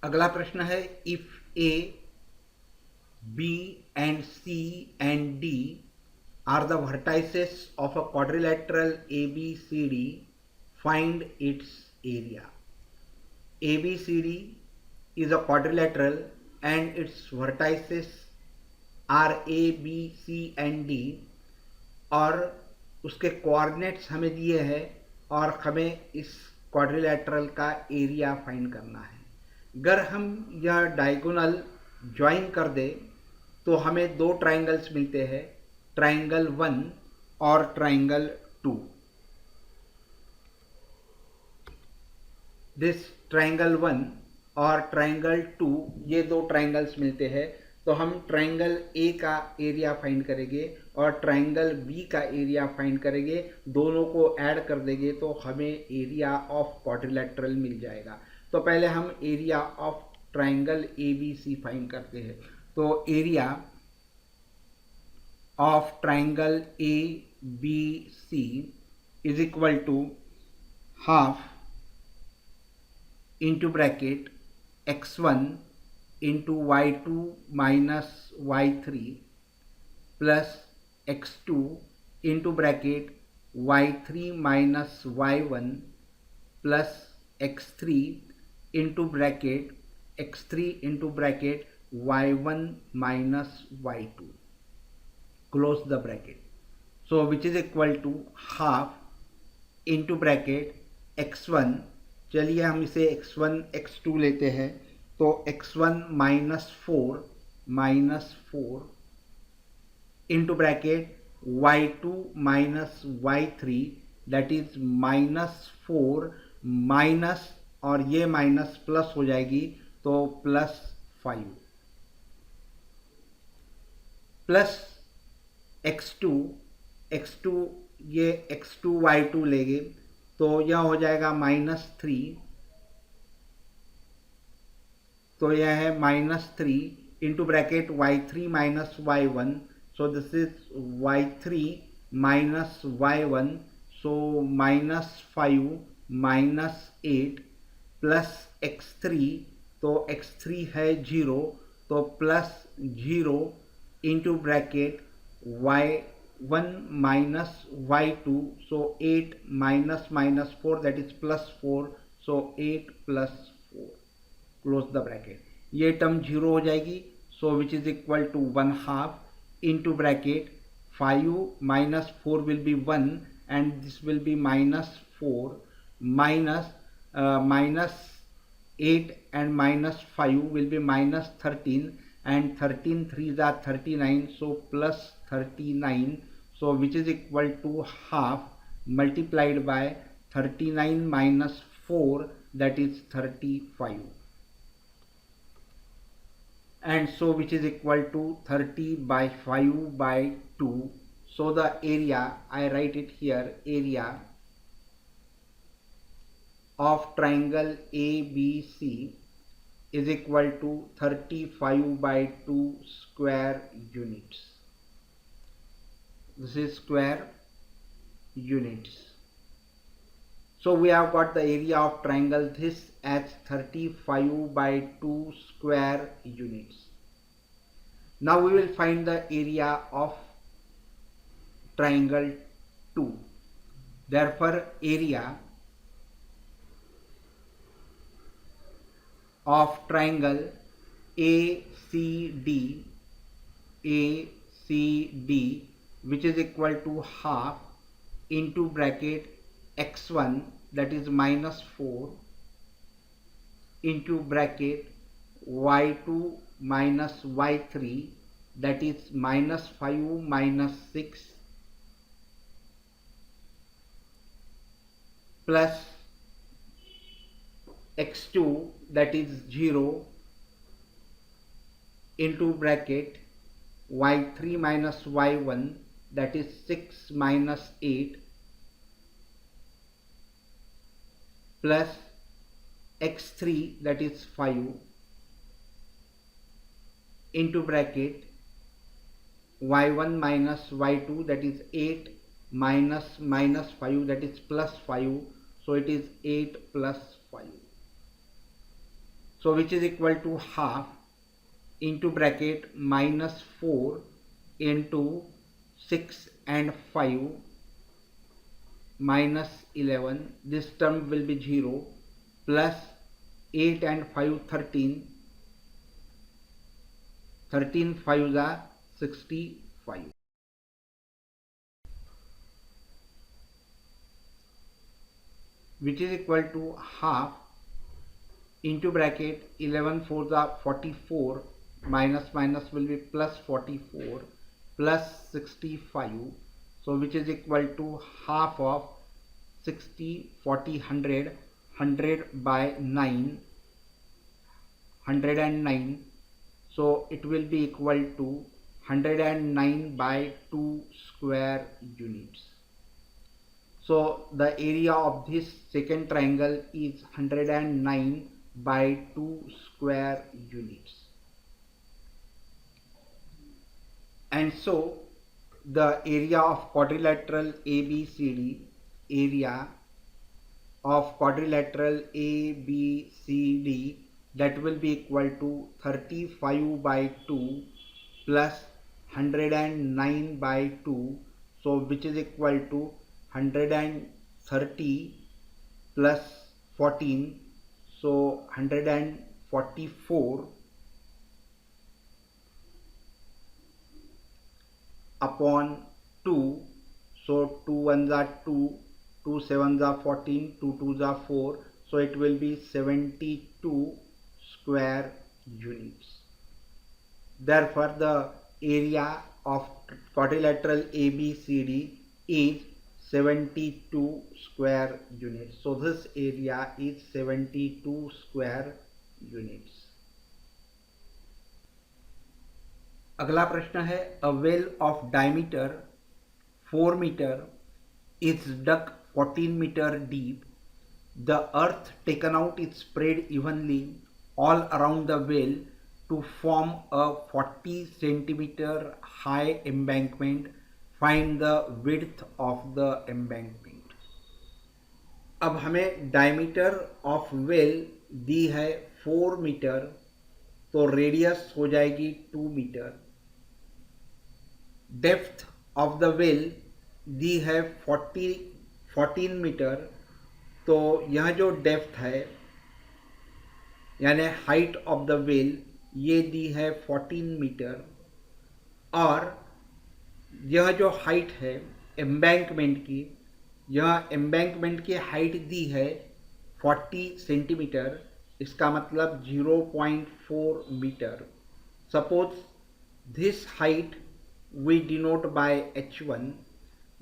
अगला प्रश्न है, if A, B and C and D are the vertices of a quadrilateral ABCD, find its area. ABCD is a quadrilateral and its vertices are A, B, C and D, और उसके coordinates हमें दिए हैं और हमें इस quadrilateral का area find करना है. अगर हम यह डायगोनल ज्वाइन कर दे तो हमें दो ट्राइंगल्स मिलते हैं, ट्राइंगल 1 और ट्राइंगल 2. दिस ट्राइंगल 1 और ट्राइंगल 2, ये दो ट्राइंगल्स मिलते हैं. तो हम ट्राइंगल ए का एरिया फाइंड करेंगे और ट्राइंगल बी का एरिया फाइंड करेंगे. दोनों को ऐड कर देंगे तो हमें एरिया ऑफ क्वाड्रिलेटरल मिल जाएगा. तो पहले हम area of triangle A B C find करते हैं. तो area of triangle A B C is equal to half into bracket x1 into y2 minus y3 plus x2 into bracket y3 minus y1 plus x3 into bracket y1 minus y2, close the bracket. So which is equal to half into bracket x1, चलिए हम इसे x1 x2 लेते हैं. तो x1 -4 into bracket y2 minus y3 that is -4 minus और ये minus plus हो जाएगी तो +5 प्लस x2 ये x2 y2 लेंगे तो यह हो जाएगा -3 तो यह है -3 into bracket y3 minus y1 so this is y3 minus y1 so -5 -8 plus x3 तो x3 है 0 तो +0 into bracket y1 minus y2 so 8 -4 that is +4 so 8 +4 close the bracket ये टर्म 0 हो जाएगी so which is equal to 1/2 into bracket 5 minus 4 will be 1 and this will be -4 minus 8 and -5 will be -13 and 13 3s are 39 so +39 so which is equal to half multiplied by 39 minus 4 that is 35 and so which is equal to 30 by 5 by 2 so the area I write it here area of triangle ABC is equal to 35 by 2 square units. This is square units. So we have got the area of triangle this as 35 by 2 square units. Now we will find the area of triangle 2. Therefore area of triangle ACD which is equal to half into bracket x1 that is -4 into bracket y2 minus y3 that is -5 -6 plus x2 that is 0 into bracket y3 minus y1 that is 6 minus 8 plus x3 that is 5 into bracket y1 minus y2 that is 8 minus 5 that is plus 5 so it is 8 plus 5 so which is equal to half into bracket -4 into 6 and 5 -11 this term will be 0 plus 8 and 5 13 5s are 65 which is equal to half into bracket 11 4s are 44 minus will be plus 44 plus 65 so which is equal to half of 60 40 100 by 9 109 so it will be equal to 109 by 2 square units. So the area of this second triangle is 109 by 2 square units. And so the area of quadrilateral ABCD, area of quadrilateral ABCD that will be equal to 35 by 2 plus 109 by 2 so which is equal to 130 plus 14 so 144 upon 2 so 2 1s are 2 2 7s are 14 2 2s are 4 so it will be 72 square units. Therefore the area of quadrilateral ABCD is 72 square units. So this area is 72 square units. अगला प्रश्न है, a well of diameter 4 meter is dug 14 meter deep. The earth taken out is spread evenly all around the well to form a 40 centimeter high embankment. Find the width of the embankment. अब हमें diameter of well दी है 4 metre, तो radius हो जाएगी 2 metre. Depth of the well दी है 14 metre, तो यह जो डेप्थ है यानी हाइट ऑफ द वेल ये दी है 14 मीटर, और यह जो हाइट है एम्बैंकमेंट की, यह एम्बैंकमेंट की हाइट दी है 40 सेंटीमीटर. इसका मतलब 0.4 metre. Suppose this height we denote by h1,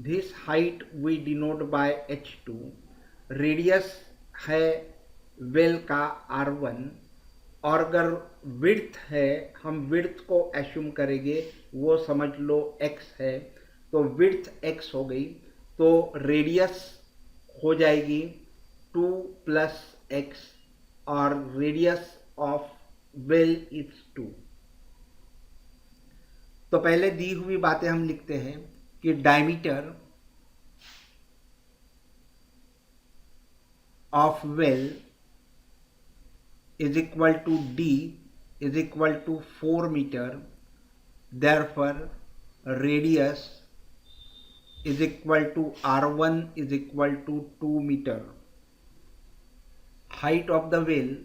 this height we denote by h2, radius है वेल का r1, और अगर विड्थ है हम विड्थ को एस्यूम करेंगे, वो समझ लो x है, तो विड्थ x हो गई, तो रेडियस हो जाएगी 2 प्लस x और रेडियस ऑफ वेल इज 2. तो पहले दी हुई बातें हम लिखते हैं कि diameter of well is equal to D is equal to 4 metre. Therefore radius is equal to r1 is equal to 2 metre. Height of the well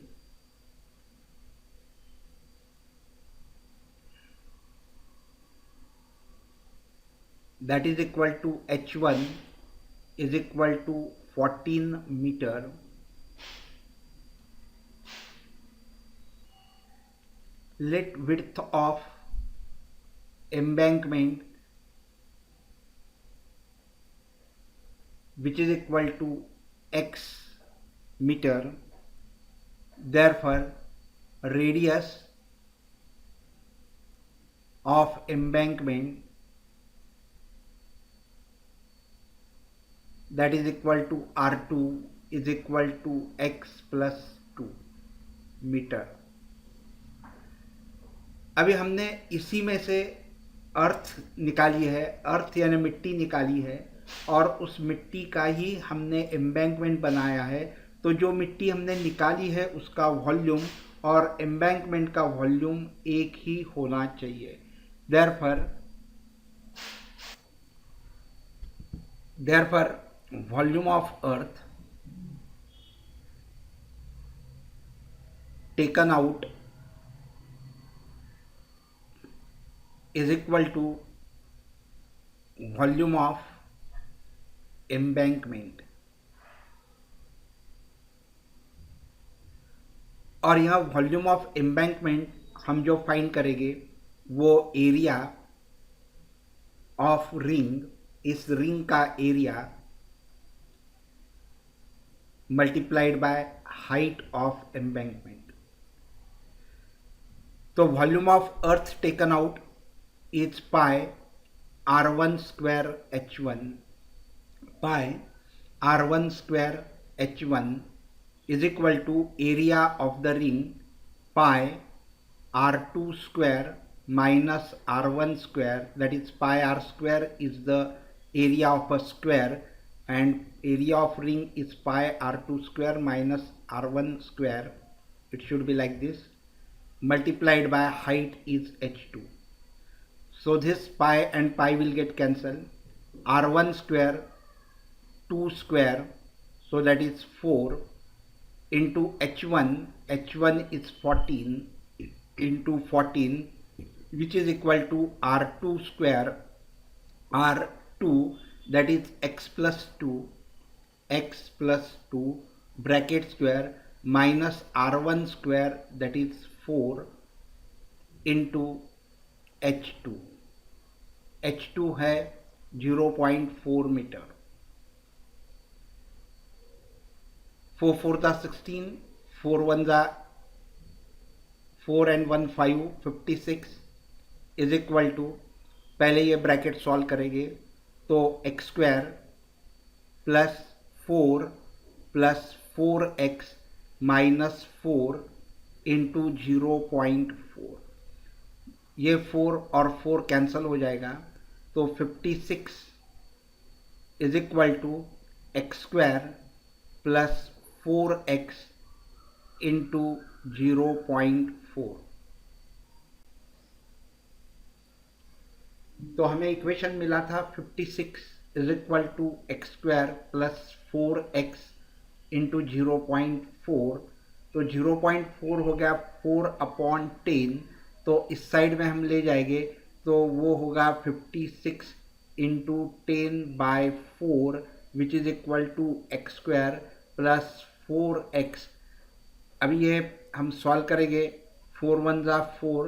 that is equal to h1 is equal to 14 meter. Let width of embankment which is equal to x meter. Therefore radius of embankment that is equal to r2 is equal to x plus 2 metre. अभी हमने इसी में से अर्थ निकाली है, अर्थ यानी मिट्टी निकाली है, और उस मिट्टी का ही हमने एम्बैंकमेंट बनाया है. तो जो मिट्टी हमने निकाली है उसका वॉल्यूम और एम्बैंकमेंट का वॉल्यूम एक ही होना चाहिए. therefore volume of earth taken out is equal to volume of embankment. और यह वॉल्यूम ऑफ एम्बैंकमेंट हम जो फाइंड करेंगे वो एरिया ऑफ रिंग, इस रिंग का area multiplied by height of embankment. तो volume of earth taken out is pi r1 square h1 pi r1 square h1 is equal to area of the ring pi r2 square minus r1 square, that is pi r square is the area of a square and area of ring is pi r2 square minus r1 square. It should be like this, multiplied by height is h2. So this pi and pi will get cancelled. r1 square 2 square, so that is 4 into h1, h1 is 14 into 14, which is equal to r2 square, r2 that is x plus 2 bracket square minus r1 square that is 4 into h2. H2 है 0.4 metre. 4 4 दा 16, 4 1 दा 4 and 1 5, 56 is equal to, पहले ये bracket solve करेंगे तो x square plus 4 plus 4x minus 4 into 0.4, ये 4 और 4 cancel हो जाएगा तो 56 is equal to x square plus 4x into 0.4। तो हमें इक्वेशन मिला था 56 is equal to x square plus 4x into 0.4। तो 0.4 हो गया 4/10, तो इस साइड में हम ले जाएंगे तो वो होगा 56 into 10/4 which is equal to x square plus 4x। अभी ये हम सॉल्व करेंगे, 4 1 ज़ा 4,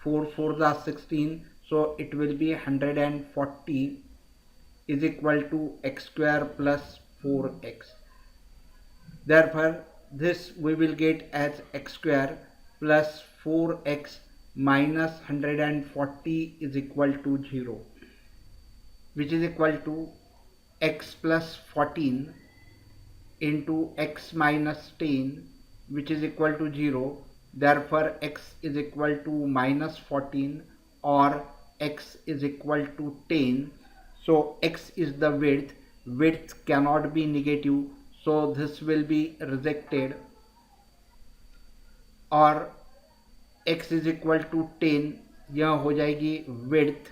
4 4 ज़ा 16, so it will be 140 is equal to x square plus 4x. Therefore this we will get as x square plus 4x minus 140 is equal to 0, which is equal to x plus 14 into x minus 10, which is equal to 0. Therefore x is equal to minus 14 or x is equal to 10. So x is the width. Width cannot be negative, so this will be rejected, or x is equal to 10, यह हो जाएगी width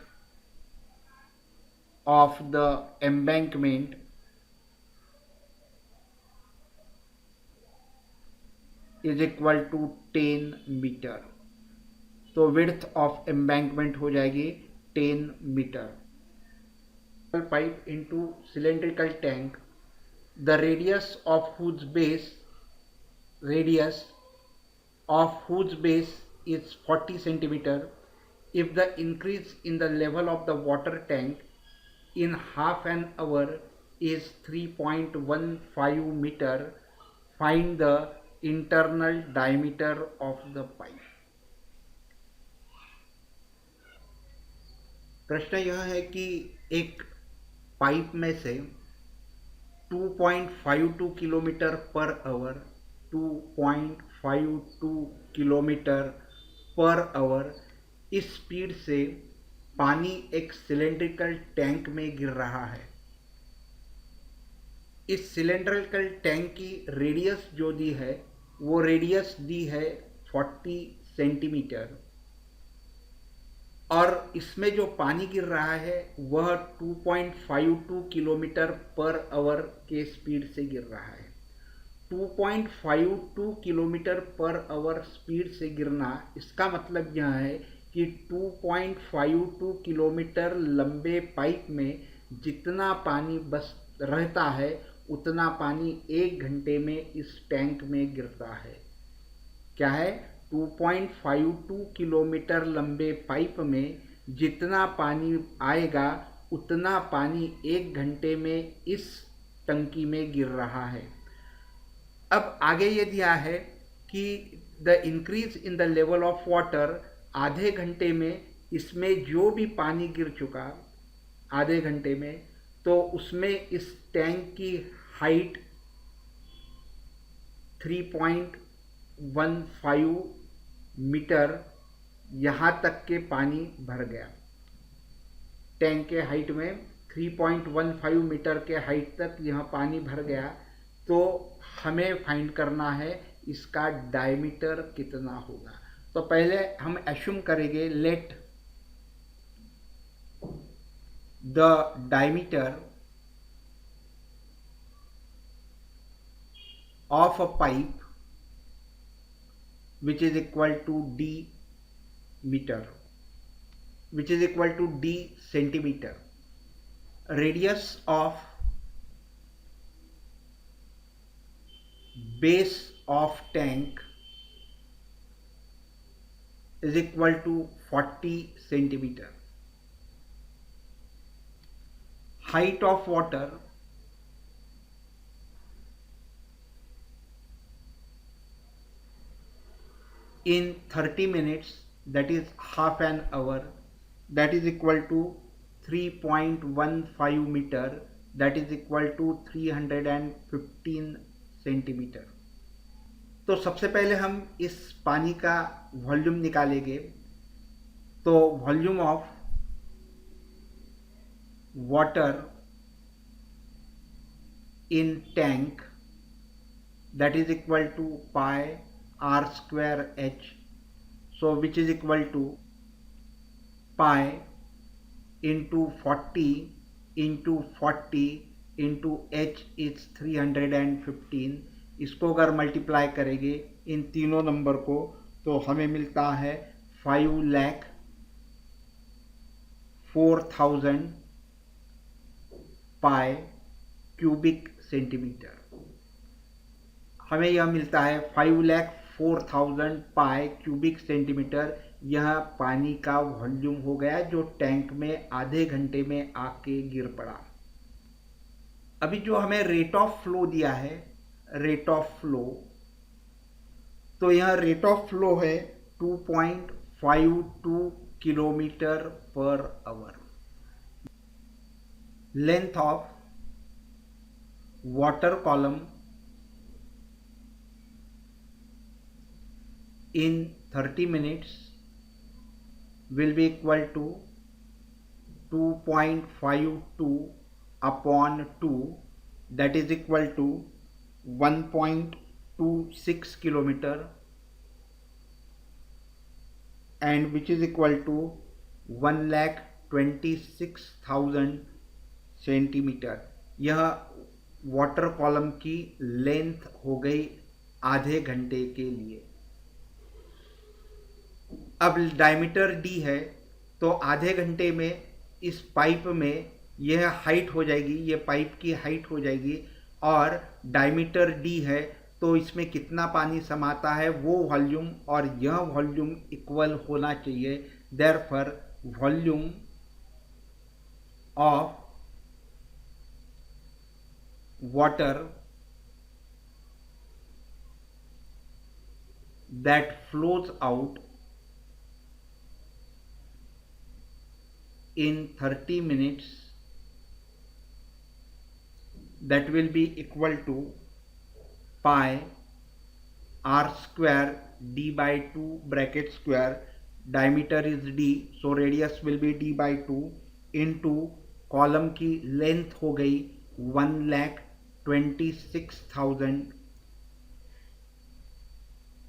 of the embankment is equal to 10 metre. तो width of embankment हो जाएगी 10 metre. Pipe into cylindrical tank, the radius of whose base is 40 centimeter. If the increase in the level of the water tank in half an hour is 3.15 meter, find the internal diameter of the pipe. प्रश्न यह है कि एक pipe में से 2.52 kilometre per hour 2.52 kilometre per hour इस speed से पानी एक सिलेंड्रिकल टैंक में गिर रहा है। इस सिलेंड्रिकल टैंक की रेडियस जो दी है वो रेडियस दी है 40 सेंटीमीटर, और इसमें जो पानी गिर रहा है वह 2.52 किलोमीटर पर आवर के स्पीड से गिर रहा है। 2.52 किलोमीटर पर आवर स्पीड से गिरना, इसका मतलब यह है कि 2.52 किलोमीटर लंबे पाइप में जितना पानी बस रहता है उतना पानी 1 घंटे में इस टैंक में गिरता है। क्या है? 2.52 किलोमीटर लंबे पाइप में जितना पानी आएगा उतना पानी 1 घंटे में इस टंकी में गिर रहा है। अब आगे ये दिया है कि the increase in the level of water, आधे घंटे में इसमें जो भी पानी गिर चुका आधे घंटे में, तो उसमें इस टैंक की हाइट 3.15 मीटर यहाँ तक के पानी भर गया। टैंक के हाइट में 3.15 मीटर के हाइट तक यह पानी भर गया। तो हमें फाइंड करना है इसका डायमीटर कितना होगा। तो पहले हम एस्यूम करेंगे let the diameter of a pipe which is equal to d meter, which is equal to d centimeter. Radius of base of tank is equal to 40 centimeter. height of water in 30 minutes, that is half an hour, that is equal to 3.15 meter, that is equal to 315 centimetre. तो सबसे पहले हम इस पानी का volume निकालेंगे। तो volume of water in tank, that is equal to pi r square h, so which is equal to pi into 40 into 40 into h is 315। इसको अगर मल्टीप्लाई करेंगे इन तीनों नंबर को तो हमें मिलता है 5,04,000 पाई क्यूबिक सेंटीमीटर। हमें यह मिलता है 5,04,000 पाई क्यूबिक सेंटीमीटर। यह पानी का वॉल्यूम हो गया जो टैंक में आधे घंटे में आके गिर पड़ा। अभी जो हमें रेट ऑफ फ्लो दिया है, रेट ऑफ फ्लो, तो यह रेट ऑफ फ्लो है 2.52 kilometre per hour. Length of water column in 30 minutes will be equal to 2.52 upon 2, that is equal to 1.26 kilometer, and which is equal to 1,26,000 centimetre. यह water column की length हो गई आधे घंटे के लिए। अब डायमीटर d है तो आधे घंटे में इस पाइप में यह हाइट हो जाएगी, ये पाइप की हाइट हो जाएगी, और डायमीटर d है तो इसमें कितना पानी समाता है वो वॉल्यूम और यह वॉल्यूम इक्वल होना चाहिए। Therefore volume of water that flows out in 30 minutes, that will be equal to pi r square d by 2 bracket square, diameter is d so radius will be d by 2 into column की length हो गई 1,26,000,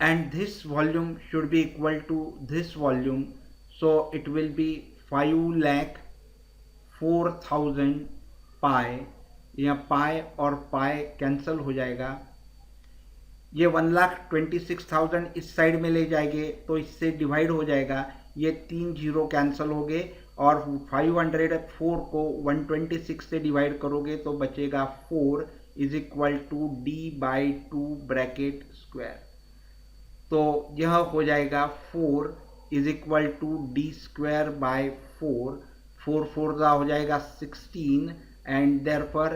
and this volume should be equal to this volume, so it will be 5,04,000 पाई। यहाँ पाई और पाई cancel हो जाएगा। ये 1,26,000 इस side में ले जाएंगे तो इससे डिवाइड हो जाएगा, ये 3 जीरो कैंसल हो गए, और 504 को 126 से डिवाइड करोगे तो बचेगा 4 is equal to d by 2 bracket square. तो यह हो जाएगा 4 is equal to d square by 4, 4 4 का हो जाएगा 16, and therefore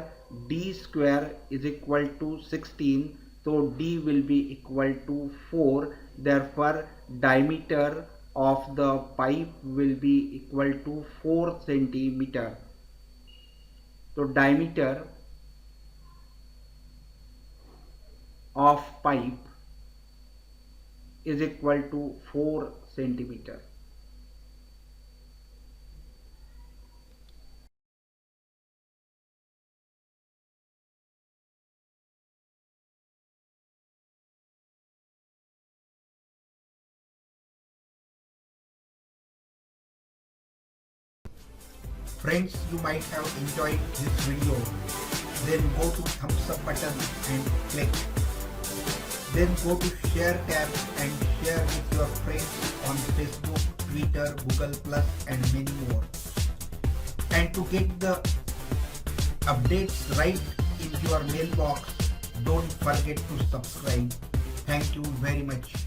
d square is equal to 16, तो d will be equal to 4, therefore diameter of the pipe will be equal to 4 centimetre. तो diameter of pipe is equal to 4 centimeter. Friends, you might have enjoyed this video. Then go to thumbs up button and click. Then go to share tab and share with your friends on Facebook, Twitter, Google Plus and many more. And to get the updates right in your mailbox, don't forget to subscribe. Thank you very much.